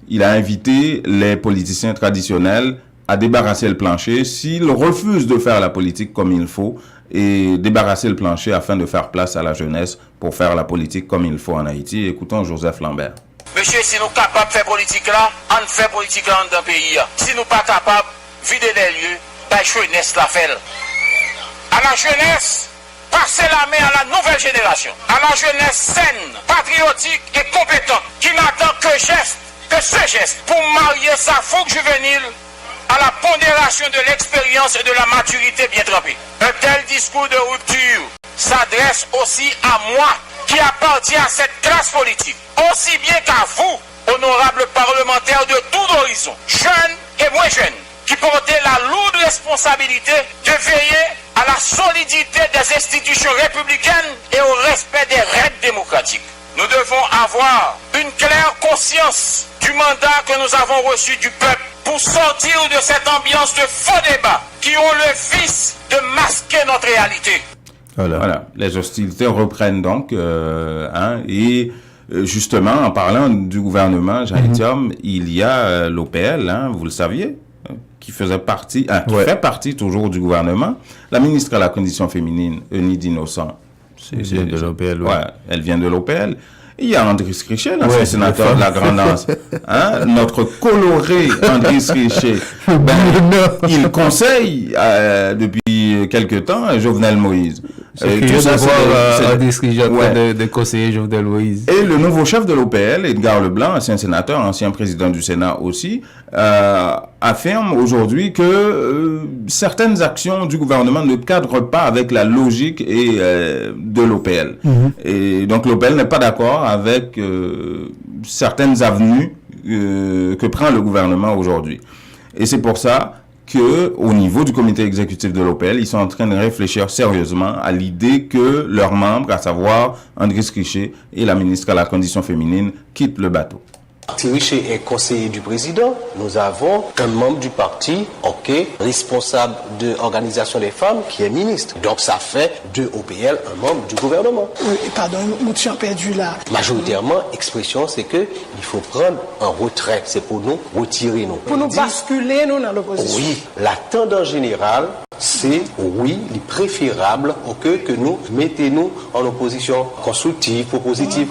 Speaker 1: il a invité les politiciens traditionnels à débarrasser le plancher s'ils refusent de faire la politique comme il faut et débarrasser le plancher afin de faire place à la jeunesse pour faire la politique comme il faut en Haïti. Écoutons Joseph Lambert.
Speaker 6: Monsieur, si nous sommes capables de faire politique là, on fait politique là dans le pays. Si nous ne sommes pas capables de vider les lieux, la jeunesse la fait. À la jeunesse, passez la main à la nouvelle génération. À la jeunesse saine, patriotique et compétente, qui n'attend que ce geste pour marier sa fougue juvénile à la pondération de l'expérience et de la maturité bien trempée. Un tel discours de rupture s'adresse aussi à moi, qui appartient à cette classe politique, aussi bien qu'à vous, honorables parlementaires de tout horizon, jeunes et moins jeunes, qui portez la lourde responsabilité de veiller à la solidité des institutions républicaines et au respect des règles démocratiques. Nous devons avoir une claire conscience du mandat que nous avons reçu du peuple pour sortir de cette ambiance de faux débats qui ont le vice de masquer notre réalité.
Speaker 1: Voilà. Les hostilités reprennent donc, et justement, en parlant du gouvernement Jean-Étienne, il y a l'OPL, vous le saviez, qui faisait partie, qui fait partie toujours du gouvernement. La ministre à la condition féminine, Eunide Innocent,
Speaker 2: elle vient de l'OPL.
Speaker 1: Elle vient de l'OPL. Il y a Andris Richet, l'ancien sénateur de la Grand'Anse. Notre coloré Andris Richet, il conseille depuis quelque temps Jovenel Moïse.
Speaker 2: C'est tout ça, c'est Andris Richet de conseiller Jovenel Moïse.
Speaker 1: Et le nouveau chef de l'OPL, Edgar Leblanc, ancien sénateur, ancien président du Sénat aussi, affirme aujourd'hui que certaines actions du gouvernement ne cadrent pas avec la logique de l'OPL. Et donc l'OPL n'est pas d'accord avec certaines avenues que prend le gouvernement aujourd'hui. Et c'est pour ça que, au niveau du comité exécutif de l'OPL, ils sont en train de réfléchir sérieusement à l'idée que leurs membres, à savoir Andris Richet et la ministre à la condition féminine, quittent le bateau.
Speaker 18: Richet est conseiller du président. Nous avons un membre du parti, responsable de l'organisation des femmes, qui est ministre. Donc ça fait de OPL un membre du gouvernement.
Speaker 19: Pardon, nous sommes perdus là.
Speaker 18: Majoritairement, expression, c'est que il faut prendre un retrait. C'est pour nous retirer nous.
Speaker 19: Pour nous basculer nous dans l'opposition.
Speaker 18: Oui, la tendance générale, c'est il est préférable que nous mettons en opposition constructive, propositive.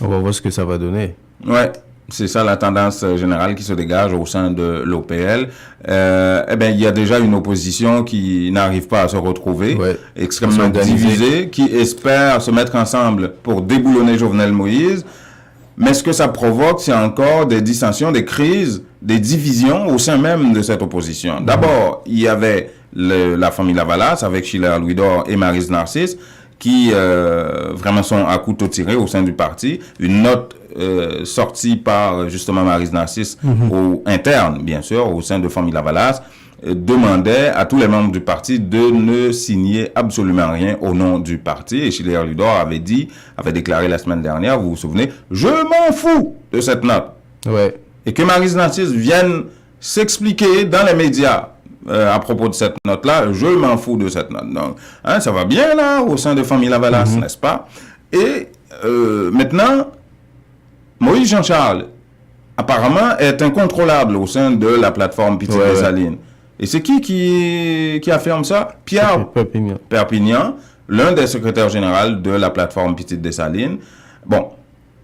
Speaker 2: On va voir ce que ça va donner.
Speaker 1: Ouais. C'est ça la tendance générale qui se dégage au sein de l'OPL. Il y a déjà une opposition qui n'arrive pas à se retrouver, extrêmement divisée, qui espère se mettre ensemble pour déboulonner Jovenel Moïse. Mais ce que ça provoque, c'est encore des dissensions, des crises, des divisions au sein même de cette opposition. D'abord, il y avait la famille Lavalas avec Schiller Louis-Dor et Maryse Narcisse qui vraiment sont à couteau tiré au sein du parti. Une note sortie par justement Maryse Narcisse au interne, bien sûr, au sein de famille Lavalas, demandait à tous les membres du parti de ne signer absolument rien au nom du parti. Et Schiller Louis-Dor avait déclaré la semaine dernière, vous vous souvenez, je m'en fous de cette note. Et que Maryse Narcisse vienne s'expliquer dans les médias à propos de cette note-là, je m'en fous de cette note. Donc, ça va bien là, au sein de famille Lavalas, n'est-ce pas? Et maintenant, Moïse Jean-Charles, apparemment, est incontrôlable au sein de la plateforme Petite-Dessalines. Et c'est qui affirme ça? Pierre Perpignan, l'un des secrétaires généraux de la plateforme Petite-Dessalines. Bon,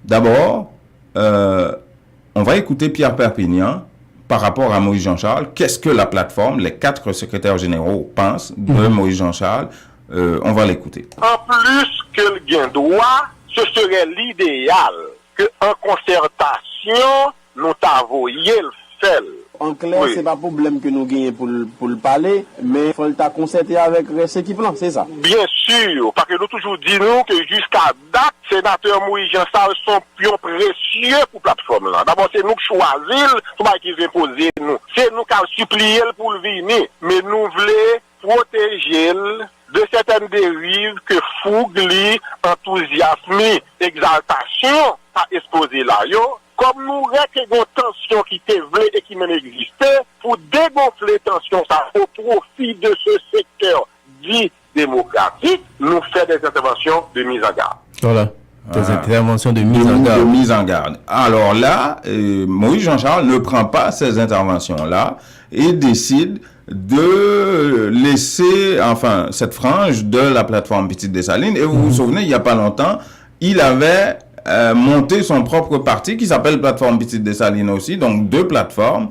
Speaker 1: d'abord, on va écouter Pierre Perpignan par rapport à Moïse Jean-Charles. Qu'est-ce que la plateforme, les 4 secrétaires généraux pensent de Moïse Jean-Charles? On va l'écouter.
Speaker 20: En plus que le gain droit, ce serait l'idéal que en concertation, nous t'avoyons le fait.
Speaker 21: En clair, c'est pas problème que nous gagnons pour le parler, mais il faut le concerter avec ce qui plan, c'est ça?
Speaker 20: Bien sûr, parce que nous toujours disons que jusqu'à date, sénateur Moïse Jean-Charles sont pions précieux pour la plateforme là. D'abord, c'est nous qui choisissons, c'est pas qu'ils imposent nous. C'est nous qui avons supplié pour le venir, mais nous voulons protéger de certaines dérives que fougue, enthousiasme, exaltation a exposé là, comme nous récréons tension qui était vraie et qui même existait, pour dégonfler tension ça au profit de ce secteur dit démocratique, nous fait des interventions de mise en garde.
Speaker 2: Voilà. Des interventions de mise en garde.
Speaker 1: De mise en garde. Alors là, Moïse Jean-Charles ne prend pas ces interventions-là et décide de laisser, enfin, cette frange de la plateforme Petite Dessalines. Et vous vous souvenez, il n'y a pas longtemps, il avait monté son propre parti qui s'appelle Plateforme Petite Dessalines aussi, donc 2 plateformes.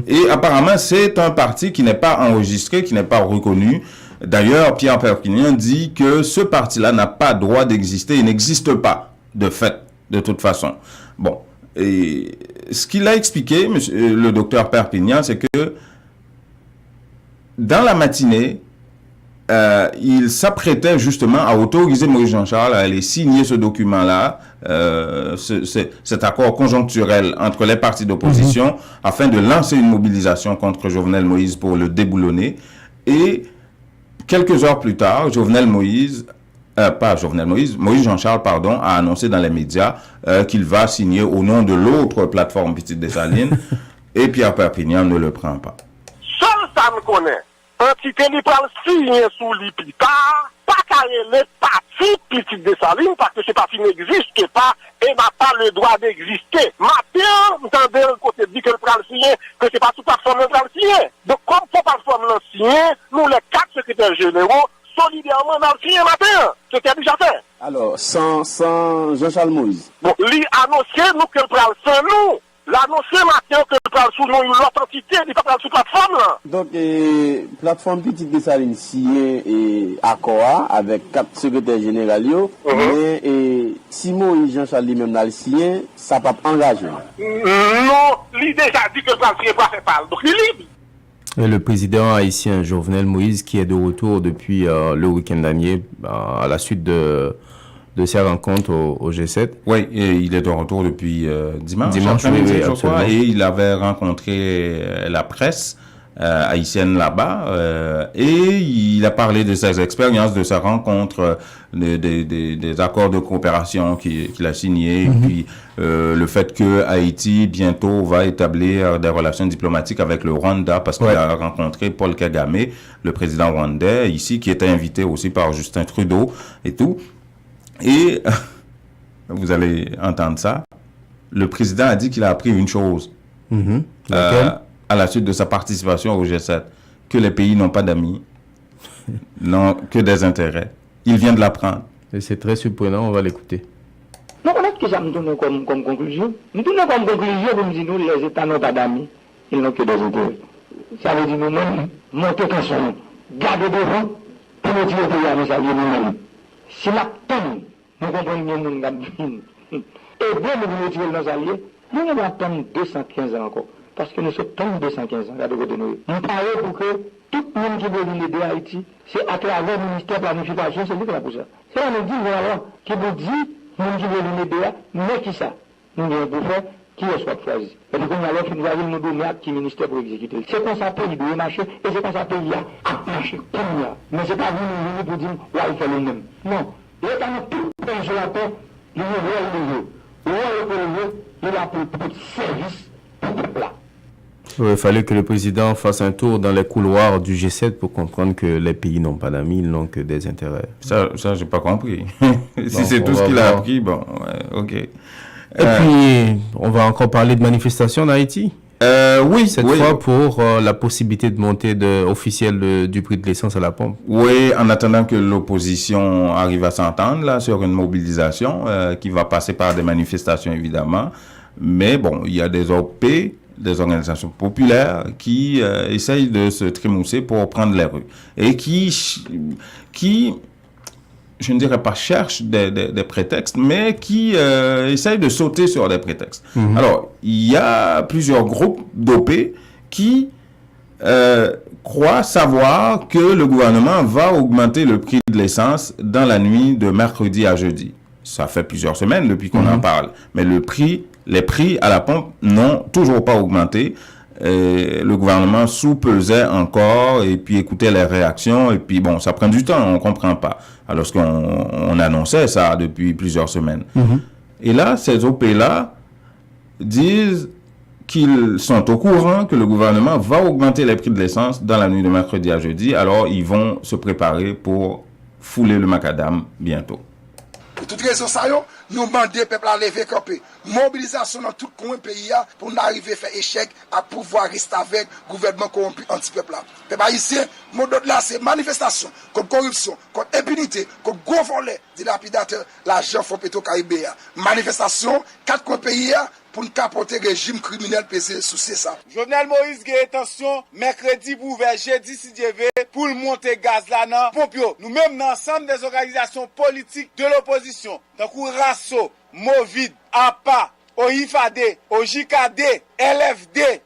Speaker 1: Et apparemment, c'est un parti qui n'est pas enregistré, qui n'est pas reconnu. D'ailleurs, Pierre Perpignan dit que ce parti-là n'a pas droit d'exister, il n'existe pas de fait, de toute façon. Bon, et ce qu'il a expliqué, le docteur Perpignan, c'est que dans la matinée, il s'apprêtait justement à autoriser Moïse Jean-Charles à aller signer ce document-là, cet accord conjoncturel entre les partis d'opposition, afin de lancer une mobilisation contre Jovenel Moïse pour le déboulonner. Et quelques heures plus tard, Moïse Jean-Charles, pardon, a annoncé dans les médias qu'il va signer au nom de l'autre plateforme Petite Dessalines et Pierre Perpignan ne le prend pas.
Speaker 20: Seul ça me connaît. Entité qui parle signer sous l'IPITA, pas carré les partis Petite Dessalines parce que ce parti n'existe pas et n'a pas le droit d'exister. Maintenant, vous entendez le côté dit que le parle signer, que c'est pas toute plateforme le parle signer. Donc, comme pour plateforme le signer, nous les 4 secrétaires généraux, solidairement dans le signer matin. C'était déjà fait.
Speaker 21: Alors, sans Jean-Charles Moïse.
Speaker 20: Bon, lui annoncer nous que le parle sans nous. L'annoncer matin que le parle sous nous, l'autre entité, il pas parle sous plateforme là.
Speaker 21: Donc, plateforme Petite Dessalines signé et accord avec 4 secrétaires généraux, mais si Moïse Jean-Charles lui-même n'a signé, ça ne va pas engager.
Speaker 20: Non, l'idée déjà dit que le parle signé pas fait parler, donc il est libre.
Speaker 2: Et le président haïtien Jovenel Moïse qui est de retour depuis le week-end dernier à la suite de ces rencontres au G7.
Speaker 1: Oui, et il est de retour depuis dimanche
Speaker 2: oui,
Speaker 1: je crois, et il avait rencontré la presse haïtienne là-bas et il a parlé de ses expériences, de sa rencontre, des accords de coopération qu'il a signés, et puis le fait que Haïti bientôt va établir des relations diplomatiques avec le Rwanda parce qu'il a rencontré Paul Kagame, le président rwandais ici, qui était invité aussi par Justin Trudeau et tout. Et vous allez entendre ça. Le président a dit qu'il a appris une chose à la suite de sa participation au G7, que les pays n'ont pas d'amis, n'ont que des intérêts. Il vient de l'apprendre.
Speaker 2: Et c'est très surprenant, on va l'écouter.
Speaker 8: Nous connaissons que ça nous donne comme conclusion. Nous donnons comme conclusion pour nous dire nous, les États n'ont pas d'amis, ils n'ont que des intérêts. Ça veut dire nous-mêmes, monter tension, garder devant, pour nous tirer pays à nous alliés nous-mêmes. Si l'attend, nous comprenons bien nous garder. Et bien nous tirer nos alliés, nous devons attendre 215 ans encore. Parce que nous sommes 215 ans, regardez côté nous. Nous parlons pour que tout le monde qui veut venir aider Haïti, c'est à travers le ministère de la planification, c'est lui qui l'a pour ça. C'est là nous dit, voilà, qui vous dit, le monde qui veut venir aider, mais qui ça? Nous devons pour faire, qui est soit choisi. Et donc, on a l'autre qui nous a nous donner à qui ministère pour exécuter. C'est comme ça que il doit marcher, et c'est comme ça que il y a à marcher comme là. Mais c'est pas vous nous venir pour dire, ouais, il fait le même. Non. L'État n'a plus de sur la terre, il veut le veut. Il a pour service pour le peuple.
Speaker 2: Il fallait que le président fasse un tour dans les couloirs du G7 pour comprendre que les pays n'ont pas d'amis, ils n'ont que des intérêts.
Speaker 1: Ça j'ai pas compris. Si c'est tout ce qu'il a appris, bon, ok.
Speaker 2: Et puis, on va encore parler de manifestations en Haïti.
Speaker 1: Oui.
Speaker 2: Cette fois pour la possibilité de montée officielle du prix de l'essence à la pompe.
Speaker 1: Oui, en attendant que l'opposition arrive à s'entendre là sur une mobilisation qui va passer par des manifestations évidemment. Mais bon, il y a des OP, des organisations populaires qui essayent de se trémousser pour prendre les rues et qui je ne dirais pas cherchent des prétextes, mais qui essayent de sauter sur des prétextes. Alors, il y a plusieurs groupes d'OP qui croient savoir que le gouvernement va augmenter le prix de l'essence dans la nuit de mercredi à jeudi. Ça fait plusieurs semaines depuis qu'on en parle, mais les prix à la pompe n'ont toujours pas augmenté. Le gouvernement sous-pesait encore et puis écoutait les réactions et puis bon, ça prend du temps, on comprend pas. Alors qu'on annonçait ça depuis plusieurs semaines. Et là, ces OP-là disent qu'ils sont au courant que le gouvernement va augmenter les prix de l'essence dans la nuit de mercredi à jeudi. Alors, ils vont se préparer pour fouler le macadam bientôt.
Speaker 10: Pour toute raison, ça, nous demandons le peuple à lever campé. Mobilisation dans tout coin pays pour nous arriver à faire échec à pouvoir rester avec le gouvernement corrompu anti-peuple. Peuple haïtien, mon d'autre là, c'est manifestation contre corruption, contre impunité, contre gros volets, dilapidateur, l'argent faut pétro-caribéen. Manifestation, 4 coins pays pour nous capoter le régime criminel pesé sous ça.
Speaker 22: Jovenel Moïse a intention mercredi pour ouvrir jeudi si Dieu veut pour monter gaz là dans Pompio. Nous même dans l'ensemble des organisations politiques de l'opposition, tant que RASO, Movid, APA, OIFAD, OJKD, LFD,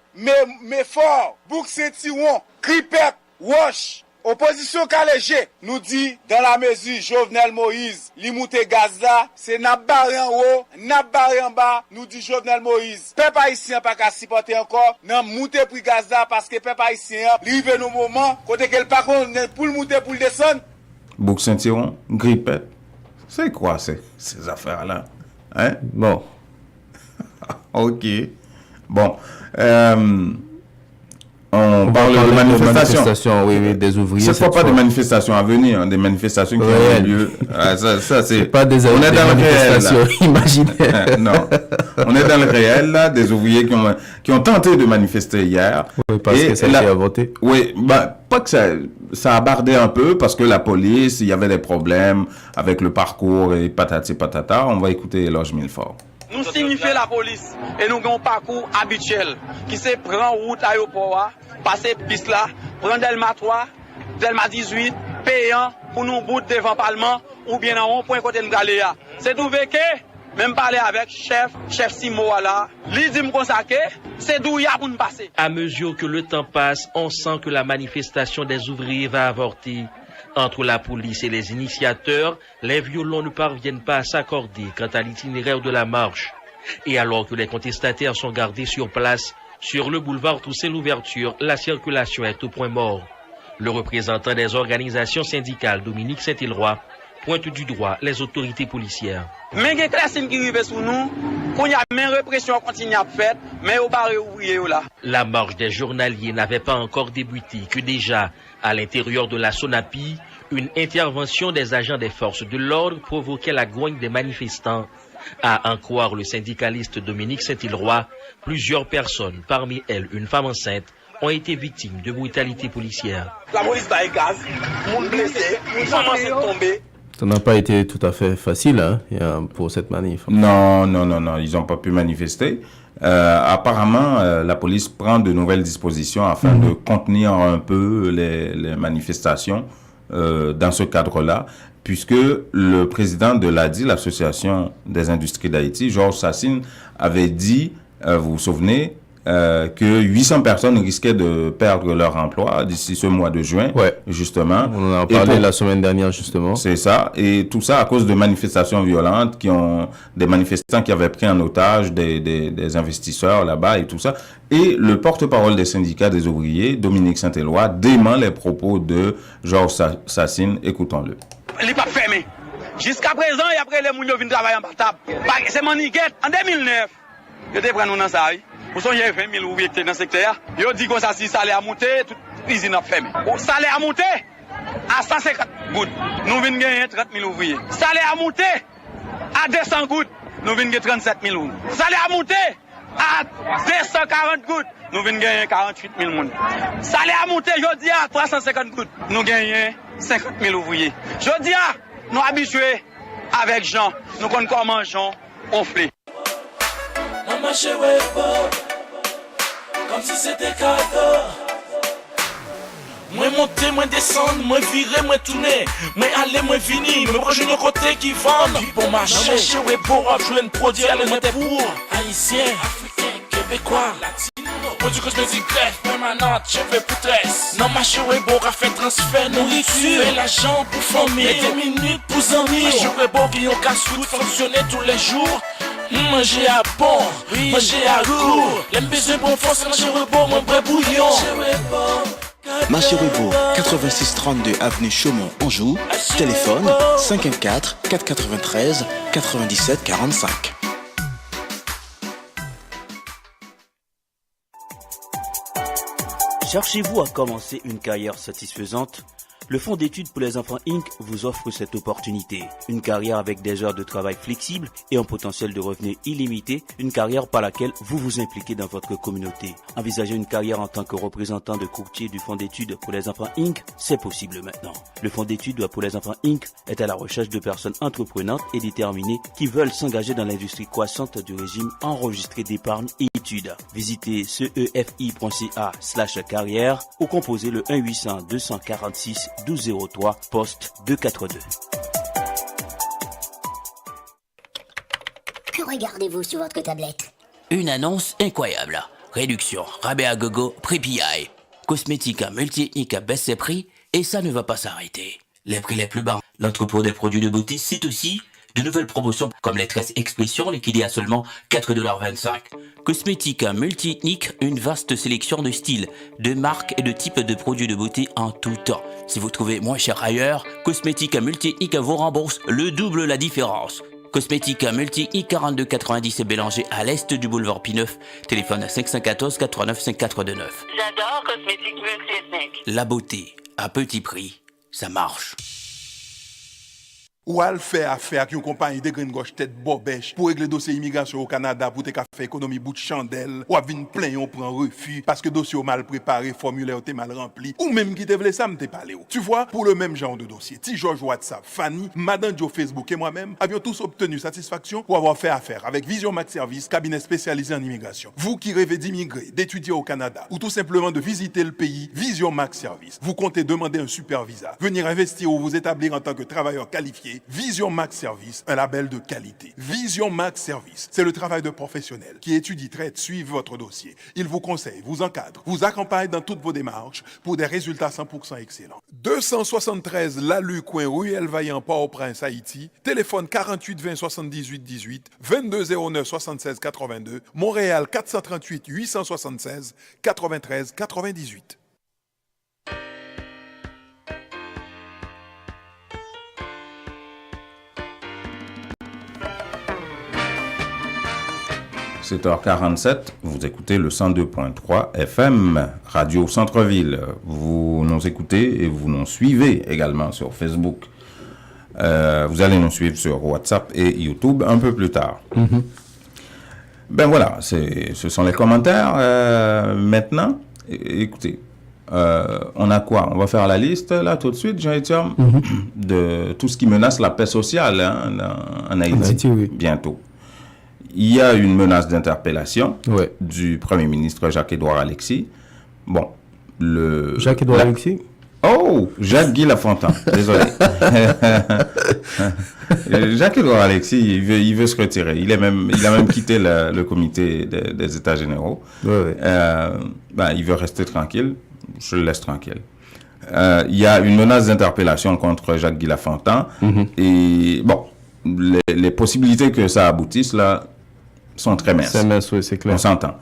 Speaker 22: MEFOR, Bouk-Saint-Tiron, CRIPEP, WASH, opposition calégée, nous dit dans la mesure Jovenel Moïse, li monte gaz là, c'est n'a barré en haut, n'a barré en bas, nous dit Jovenel Moïse. Peuple haïtien pas qu'à supporter encore, n'a monter prix gaz là parce que peuple haïtien, li rive nos moments, côté qu'elle pas pour le monter pour le descendre.
Speaker 1: Bouk-Saint-Tiron, Grippet. C'est quoi ces affaires-là? Hein?
Speaker 2: Bon.
Speaker 1: OK. Bon. On parle de manifestations.
Speaker 2: Oui, des ouvriers.
Speaker 1: Ce ne sont pas des manifestations à venir, des manifestations qui ont lieu. Ça, c'est
Speaker 2: pas des
Speaker 1: on est dans
Speaker 2: manifestations
Speaker 1: le réel,
Speaker 2: imaginaires.
Speaker 1: Non. On est dans le réel, là, des ouvriers qui ont tenté de manifester hier.
Speaker 2: Oui, parce que ça a été avorté.
Speaker 1: Oui, pas que ça a bardé un peu, parce que la police, il y avait des problèmes avec le parcours et patati patata. On va écouter Eloge Milfort.
Speaker 23: Nous signifions la police et nous avons un parcours habituel qui se prend route aéroport, passer piste là, prendre Delma 3, Delma 18, payant pour nous bout devant Parlement ou bien en point côté nous aller. C'est trouvé que même parler avec chef Simo là, lui dit me consacrer, c'est d'où il y a pour nous passer.
Speaker 24: À mesure que le temps passe, on sent que la manifestation des ouvriers va avorter. Entre la police et les initiateurs, les violons ne parviennent pas à s'accorder quant à l'itinéraire de la marche. Et alors que les contestataires sont gardés sur place, sur le boulevard Toussaint Louverture, la circulation est au point mort. Le représentant des organisations syndicales, Dominique Saint-Éloi, pointe du doigt les autorités policières.
Speaker 23: Mais il y a des classes qui arrivent sur nous, qu'on y a même répression continue à faire, mais au barré ouvrier là.
Speaker 24: La marche des journaliers n'avait pas encore débuté que déjà, à l'intérieur de la Sonapi, une intervention des agents des forces de l'ordre provoquait la grogne des manifestants. À en croire le syndicaliste Dominique Saint-Éloi, plusieurs personnes, parmi elles une femme enceinte, ont été victimes de brutalité policière.
Speaker 23: La police va gaz, monde blessé, commence à tomber.
Speaker 2: Ça n'a pas été tout à fait facile pour cette manif.
Speaker 1: Non, ils n'ont pas pu manifester. Apparemment, la police prend de nouvelles dispositions afin de contenir un peu les manifestations dans ce cadre-là, puisque le président de l'ADI, l'Association des industries d'Haïti, Georges Sassine, avait dit, vous vous souvenez, que 800 personnes risquaient de perdre leur emploi d'ici ce mois de juin, justement.
Speaker 2: On en a parlé la semaine dernière, justement.
Speaker 1: C'est ça. Et tout ça à cause de manifestations violentes des manifestants qui avaient pris en otage des investisseurs là-bas et tout ça. Et le porte-parole des syndicats des ouvriers, Dominique Saint-Éloi, dément les propos de Georges Sassine. Écoutons-le.
Speaker 23: Il n'est pas fermé. Jusqu'à présent, et après les mounions viennent travailler en batable. C'est Maniguette. En 2009, je te prends nous dans ça. Vous savez, 20 000 ouvriers qui étaient dans le secteur. Ils dit que ça, si ça allait à monter, toute l'usine a fermé. Ça allait à monter à 150 gouttes. Nous venons gagner 30 000 ouvriers. Ça allait à monter à 200 gouttes. Nous venons gagner 37 000 ouvriers. Ça allait à monter à 240 gouttes. Nous venons gagner 48 000 personnes. Ça allait à monter, je dis à 350 gouttes. Nous gagnons 50 000 ouvriers. Je dis à nous habitués avec Jean. Nous connaissons comment Jean on fait.
Speaker 6: Comme si c'était cadeau. Moi monter, moi descendre, moi virer, moi tourner, moi aller, moi venir, moi projeter le côté qui vendent. Bon marché, ouais, pour jouer un produit alimentaire pour haïtiens, africains, québécois, latinos. Produit cosmétique greffe, permanente, cheveux pour tresse. Non marché, ouais, bon, à faire transfert, nourriture, et l'argent pour famille, et des minutes pour amis. Marché, ouais, bon, qui ont casse-route, fonctionner tous les jours. Manger à bon, manger à goût. Les besoins bon force, manger bon, mon vrai bouillon.
Speaker 7: Macherubo, 8632 avenue Chaumont, Anjou. Téléphone 514 493 97 45.
Speaker 13: Cherchez-vous à commencer une carrière satisfaisante? Le Fonds d'études pour les enfants Inc. vous offre cette opportunité. Une carrière avec des heures de travail flexibles et un potentiel de revenus illimité. Une carrière par laquelle vous vous impliquez dans votre communauté. Envisager une carrière en tant que représentant de courtier du Fonds d'études pour les enfants Inc. C'est possible maintenant. Le Fonds d'études pour les enfants Inc. est à la recherche de personnes entreprenantes et déterminées qui veulent s'engager dans l'industrie croissante du régime enregistré d'épargne et études. Visitez cefi.ca/carrière ou composez le 1-800-246 1203 poste 242.
Speaker 14: Que regardez-vous sur votre tablette?
Speaker 15: Une annonce incroyable. Réduction, rabais à gogo, prix PI. Cosmétique multi-ethnique à baisse ses prix et ça ne va pas s'arrêter. Les prix les plus bas. L'entrepôt des produits de beauté, c'est aussi de nouvelles promotions comme les tresses expression liquidées à seulement $4,25. Cosmétique multi-ethnique, une vaste sélection de styles, de marques et de types de produits de beauté en tout temps. Si vous trouvez moins cher ailleurs, Cosmétique multi-ethnique vous rembourse le double la différence. Cosmétique multi-ethnique 4290 Bélanger à l'est du boulevard P9. Téléphone à 514 89 5429.
Speaker 16: J'adore Cosmétique multi-ethnique.
Speaker 15: La beauté à petit prix, ça marche.
Speaker 17: Ou al fait affaire avec une compagnie de green gauche tête bobèche pour régler dossier immigration au Canada pour te faire économie bout de chandelle ou à venir plein on prend refus parce que dossier mal préparé, formulaire t'es mal rempli ou même qui te voulait ça me t'es parlé. Tu vois, pour le même genre de dossier, T George WhatsApp, Fanny, Madame Joe Facebook et moi-même avions tous obtenu satisfaction pour avoir fait affaire avec Vision Max Service, cabinet spécialisé en immigration. Vous qui rêvez d'immigrer, d'étudier au Canada ou tout simplement de visiter le pays, Vision Max Service. Vous comptez demander un super visa, venir investir ou vous établir en tant que travailleur qualifié. Vision Max Service, un label de qualité. Vision Max Service, c'est le travail de professionnels qui étudie, traite, suivent votre dossier. Ils vous conseillent, vous encadrent, vous accompagnent dans toutes vos démarches pour des résultats 100% excellents. 273 Lalu coin Ruelle Vaillant Port-au-Prince, Haïti. Téléphone 48 20 78 18 22 09 76 82. Montréal 438 876 93 98.
Speaker 1: – 7h47, vous écoutez le 102.3 FM, Radio Centre-Ville. Vous nous écoutez et vous nous suivez également sur Facebook. Vous allez nous suivre sur WhatsApp et YouTube un peu plus tard. Ben voilà, ce sont les commentaires. Maintenant, écoutez, on a quoi? On va faire la liste là tout de suite, Jean-Étienne, de tout ce qui menace la paix sociale en Haïti, bientôt. Il y a une menace d'interpellation du Premier ministre Jacques-Édouard Alexis. Bon,
Speaker 2: Jacques-Édouard Alexis?
Speaker 1: Oh, Jacques-Guy Lafontaine, désolé. Jacques-Édouard Alexis, il veut se retirer. Il a même quitté le comité des États généraux. Il veut rester tranquille. Je le laisse tranquille. Il y a une menace d'interpellation contre Jacques-Guy Lafontaine. Et bon, les possibilités que ça aboutisse là sont très minces.
Speaker 2: C'est mince, oui, c'est clair.
Speaker 1: On s'entend.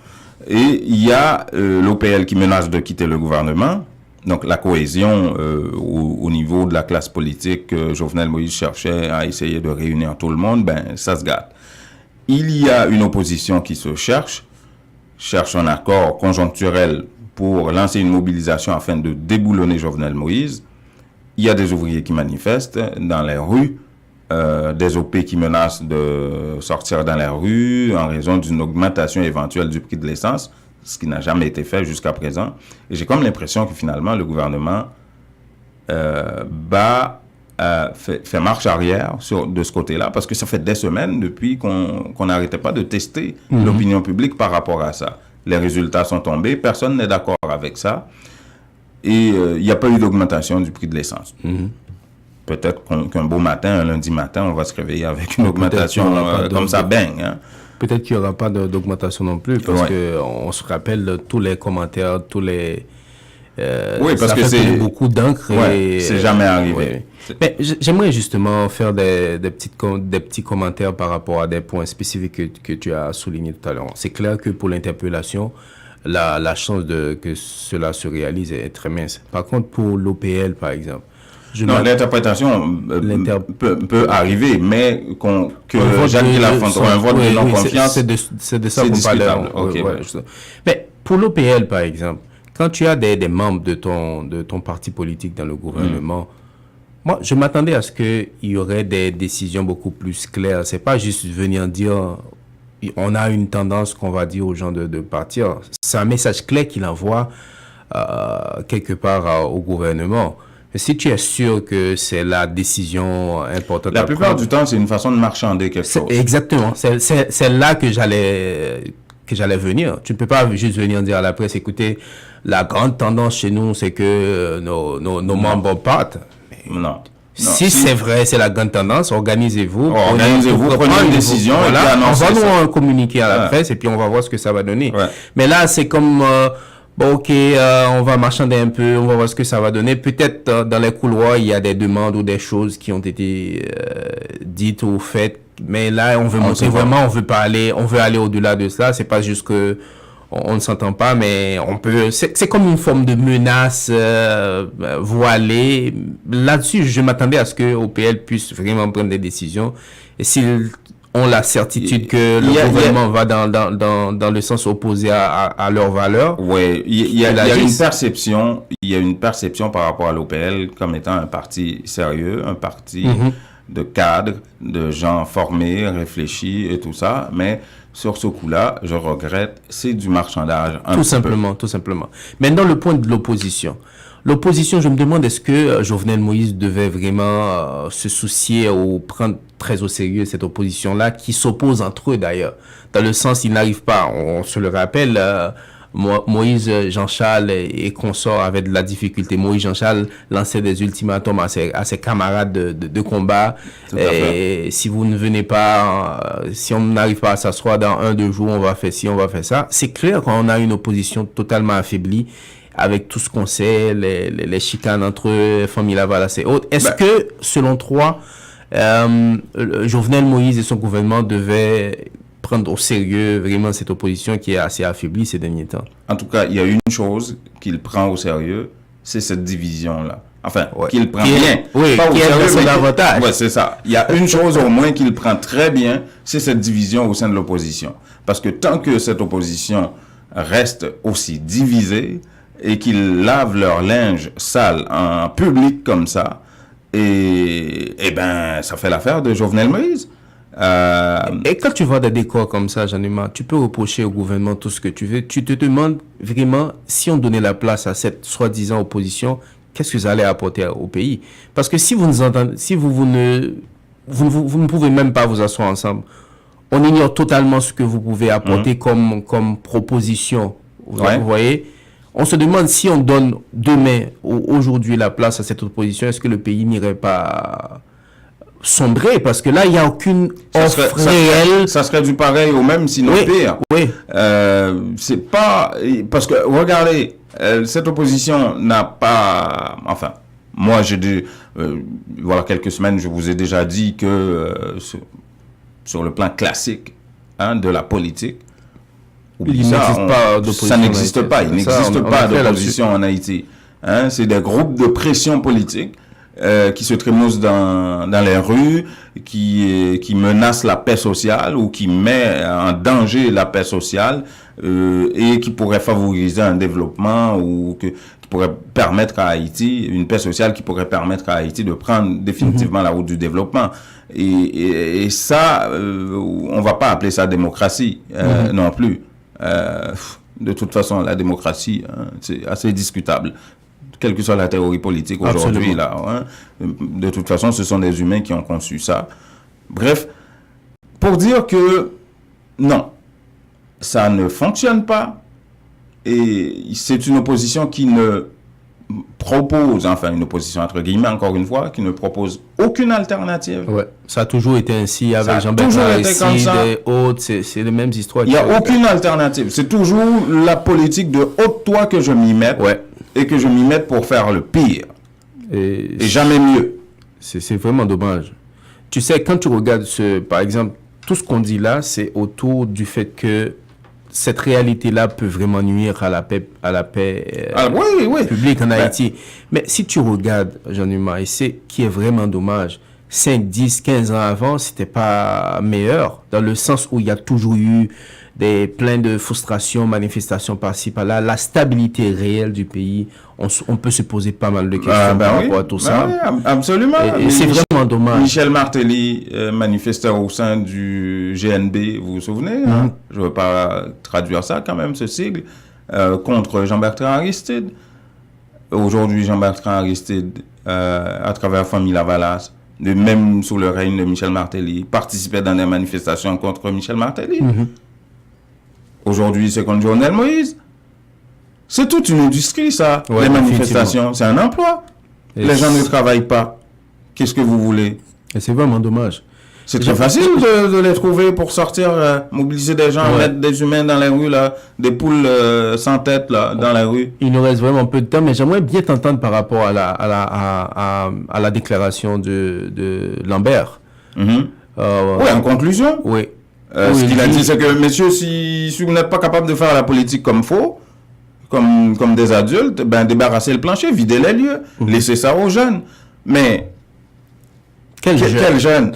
Speaker 1: Et il y a l'OPL qui menace de quitter le gouvernement. Donc la cohésion au niveau de la classe politique que Jovenel Moïse cherchait à essayer de réunir tout le monde, ben ça se gâte. Il y a une opposition qui se cherche un accord conjoncturel pour lancer une mobilisation afin de déboulonner Jovenel Moïse. Il y a des ouvriers qui manifestent dans les rues. Des OP qui menacent de sortir dans la rue en raison d'une augmentation éventuelle du prix de l'essence, ce qui n'a jamais été fait jusqu'à présent. Et j'ai comme l'impression que finalement le gouvernement fait marche arrière de ce côté-là, parce que ça fait des semaines depuis qu'on n'arrêtait pas de tester l'opinion publique par rapport à ça. Les résultats sont tombés, personne n'est d'accord avec ça, et il n'y a pas eu d'augmentation du prix de l'essence. Peut-être qu'un beau matin, un lundi matin, on va se réveiller avec une augmentation comme ça, bang. Hein.
Speaker 2: Peut-être qu'il n'y aura pas d'augmentation non plus, parce qu'on se rappelle de tous les commentaires, tous les...
Speaker 1: oui, parce que c'est
Speaker 2: beaucoup d'encre.
Speaker 1: C'est jamais arrivé.
Speaker 2: Mais j'aimerais justement faire des petits commentaires par rapport à des points spécifiques que tu as soulignés tout à l'heure. C'est clair que pour l'interpellation, la chance que cela se réalise est très mince. Par contre, pour l'OPL, par exemple,
Speaker 1: l'interprétation peut arriver, mais que Jacques-Guy Lafontaine un vote de non-confiance,
Speaker 2: c'est de ça qu'on parle. Mais pour l'OPL, par exemple, quand tu as des membres de ton parti politique dans le gouvernement, moi, je m'attendais à ce qu'il y aurait des décisions beaucoup plus claires. C'est pas juste venir dire, on a une tendance qu'on va dire aux gens de partir. C'est un message clair qu'il envoie quelque part au gouvernement. Mais si tu es sûr que c'est la décision importante...
Speaker 1: La plupart du temps, c'est une façon de marchander quelque chose.
Speaker 2: Exactement. C'est là que j'allais venir. Tu ne peux pas juste venir dire à la presse, écoutez, la grande tendance chez nous, c'est que nos membres partent.
Speaker 1: Non.
Speaker 2: Si c'est vrai, c'est la grande tendance, organisez-vous.
Speaker 1: Prenez une décision.
Speaker 2: Voilà, on va nous communiquer à la presse et puis on va voir ce que ça va donner. Ouais. Mais là, c'est comme, on va marchander un peu, on va voir ce que ça va donner. Peut-être dans les couloirs, il y a des demandes ou des choses qui ont été dites ou faites. Mais là, on veut montrer vraiment, on veut aller au-delà de cela. C'est pas juste que on ne s'entend pas, mais on peut. C'est comme une forme de menace voilée. Là-dessus, je m'attendais à ce que OPL puisse vraiment prendre des décisions. Et s'ils ont la certitude que le gouvernement va dans le sens opposé à leurs valeurs.
Speaker 1: Oui, il y a une perception. Il y a une perception par rapport à l'OPL comme étant un parti sérieux, un parti de cadres, de gens formés, réfléchis et tout ça, mais sur ce coup-là, je regrette, c'est du marchandage.
Speaker 2: Tout simplement. Maintenant, le point de l'opposition. L'opposition, je me demande, est-ce que Jovenel Moïse devait vraiment se soucier ou prendre très au sérieux cette opposition-là, qui s'oppose entre eux d'ailleurs. Dans le sens, ils n'arrivent pas, on se le rappelle, Moïse Jean-Charles et consorts avaient de la difficulté. Moïse Jean-Charles lançait des ultimatums à ses camarades de combat. Et si vous ne venez pas, si on n'arrive pas à s'asseoir dans 1-2 jours, on va faire ci, on va faire ça. C'est clair qu'on a une opposition totalement affaiblie avec tout ce qu'on sait, les chicanes entre eux, famille Lavalas et autres. Est-ce que, selon toi, Jovenel Moïse et son gouvernement devaient prendre au sérieux vraiment cette opposition qui est assez affaiblie ces derniers temps?
Speaker 1: En tout cas, il y a une chose qu'il prend au sérieux, c'est cette division-là. Enfin, qu'il prend bien.
Speaker 2: Oui,
Speaker 1: pas
Speaker 2: qui est son avantage.
Speaker 1: Oui, c'est ça. Il y a une chose au moins qu'il prend très bien, c'est cette division au sein de l'opposition. Parce que tant que cette opposition reste aussi divisée et qu'ils lavent leur linge sale en public comme ça, et ben, ça fait l'affaire de Jovenel Moïse.
Speaker 2: Et quand tu vois des décors comme ça, Jean-Numa, tu peux reprocher au gouvernement tout ce que tu veux. Tu te demandes vraiment, si on donnait la place à cette soi-disant opposition, qu'est-ce que ça allait apporter au pays? Parce que si vous nous entendez, si vous ne pouvez même pas vous asseoir ensemble, on ignore totalement ce que vous pouvez apporter comme proposition. Vous voyez? On se demande si on donne demain ou aujourd'hui la place à cette opposition, est-ce que le pays n'irait pas sombrer? Parce que là, il n'y a aucune offre réelle.
Speaker 1: Ça serait du pareil au même, sinon pire.
Speaker 2: Oui.
Speaker 1: C'est pas... Parce que, regardez, cette opposition n'a pas... Enfin, moi, j'ai dit... voilà quelques semaines, je vous ai déjà dit que sur le plan classique de la politique, ça n'existe pas. Il n'existe pas d'opposition en Haïti. C'est des groupes de pression politique qui se trémoussent dans les rues, qui menacent la paix sociale ou qui met en danger la paix sociale et qui pourrait favoriser un développement ou qui pourrait permettre à Haïti, une paix sociale qui pourrait permettre à Haïti de prendre définitivement la route du développement. Et ça, on va pas appeler ça démocratie non plus. De toute façon, la démocratie, c'est assez discutable. Quelle que soit la théorie politique aujourd'hui, là. De toute façon, ce sont des humains qui ont conçu ça. Bref, pour dire que non, ça ne fonctionne pas. Et c'est une opposition qui ne propose, enfin une opposition entre guillemets, encore une fois, qui ne propose aucune alternative.
Speaker 2: Ouais, ça a toujours été ainsi avec Jean-Bertrand Aristide et autres, c'est les mêmes histoires.
Speaker 1: Il n'y a aucune alternative. C'est toujours la politique de ôte-toi que je m'y mette et que je m'y mette pour faire le pire. Et jamais mieux.
Speaker 2: C'est vraiment dommage. Tu sais, quand tu regardes par exemple, tout ce qu'on dit là, c'est autour du fait que cette réalité-là peut vraiment nuire à la paix publique en Haïti. Mais si tu regardes, Jean-Numa, et c'est qui est vraiment dommage, 5, 10, 15 ans avant, c'était pas meilleur, dans le sens où il y a toujours eu plein de frustrations, manifestations par-ci, par-là. La stabilité réelle du pays, on peut se poser pas mal de questions par rapport à tout ça.
Speaker 1: Oui, absolument.
Speaker 2: Et c'est vraiment dommage.
Speaker 1: Michel Martelly manifestait au sein du GNB, vous vous souvenez, hein? Je ne veux pas traduire ça quand même, ce sigle, contre Jean-Bertrand Aristide. Aujourd'hui, Jean-Bertrand Aristide, à travers Famille Lavalas, même sous le règne de Michel Martelly, participait dans des manifestations contre Michel Martelly. Aujourd'hui, c'est contre Jovenel Moïse. C'est toute une industrie, ça. Les manifestations, c'est un emploi. Les gens ne travaillent pas. Qu'est-ce que vous voulez?
Speaker 2: Et c'est vraiment dommage.
Speaker 1: C'est très facile de les trouver pour sortir, mobiliser des gens, mettre des humains dans les rues, là, des poules sans tête là, dans la rue.
Speaker 2: Il nous reste vraiment peu de temps, mais j'aimerais bien t'entendre par rapport à la déclaration de Lambert.
Speaker 1: Oui, en conclusion.
Speaker 2: Oui.
Speaker 1: Ce qu'il a dit, c'est que, messieurs, si vous n'êtes pas capable de faire la politique comme faut, comme des adultes, ben débarrassez le plancher, videz les lieux, laissez ça aux jeunes. Mais quel jeune quel jeune?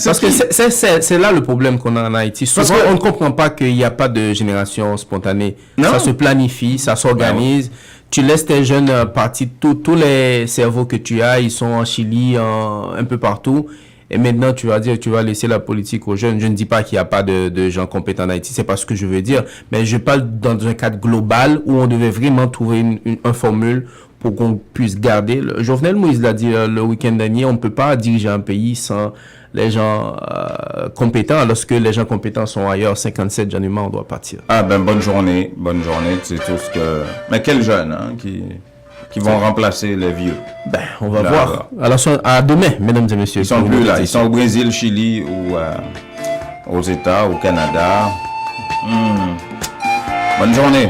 Speaker 2: Parce que c'est là le problème qu'on a en Haïti. Souvent, on ne comprend pas qu'il n'y a pas de génération spontanée. Non. Ça se planifie, ça s'organise. Tu laisses tes jeunes partir, tous les cerveaux que tu as, ils sont en Chili, un peu partout. Et maintenant, tu vas dire, tu vas laisser la politique aux jeunes. Je ne dis pas qu'il n'y a pas de gens compétents en Haïti, c'est pas ce que je veux dire. Mais je parle dans un cadre global où on devait vraiment trouver une formule pour qu'on puisse garder. Jovenel Moïse l'a dit le week-end dernier, on ne peut pas diriger un pays sans les gens compétents. Lorsque les gens compétents sont ailleurs, 57 janvier, on doit partir.
Speaker 1: Ah ben bonne journée, c'est tout ce que... Mais quels jeunes hein, qui vont remplacer les vieux?
Speaker 2: Ben, on va voir. Alors, à demain, mesdames et messieurs.
Speaker 1: Ils sont plus là, ils sont au Brésil, Chili ou aux États, au Canada. Bonne journée.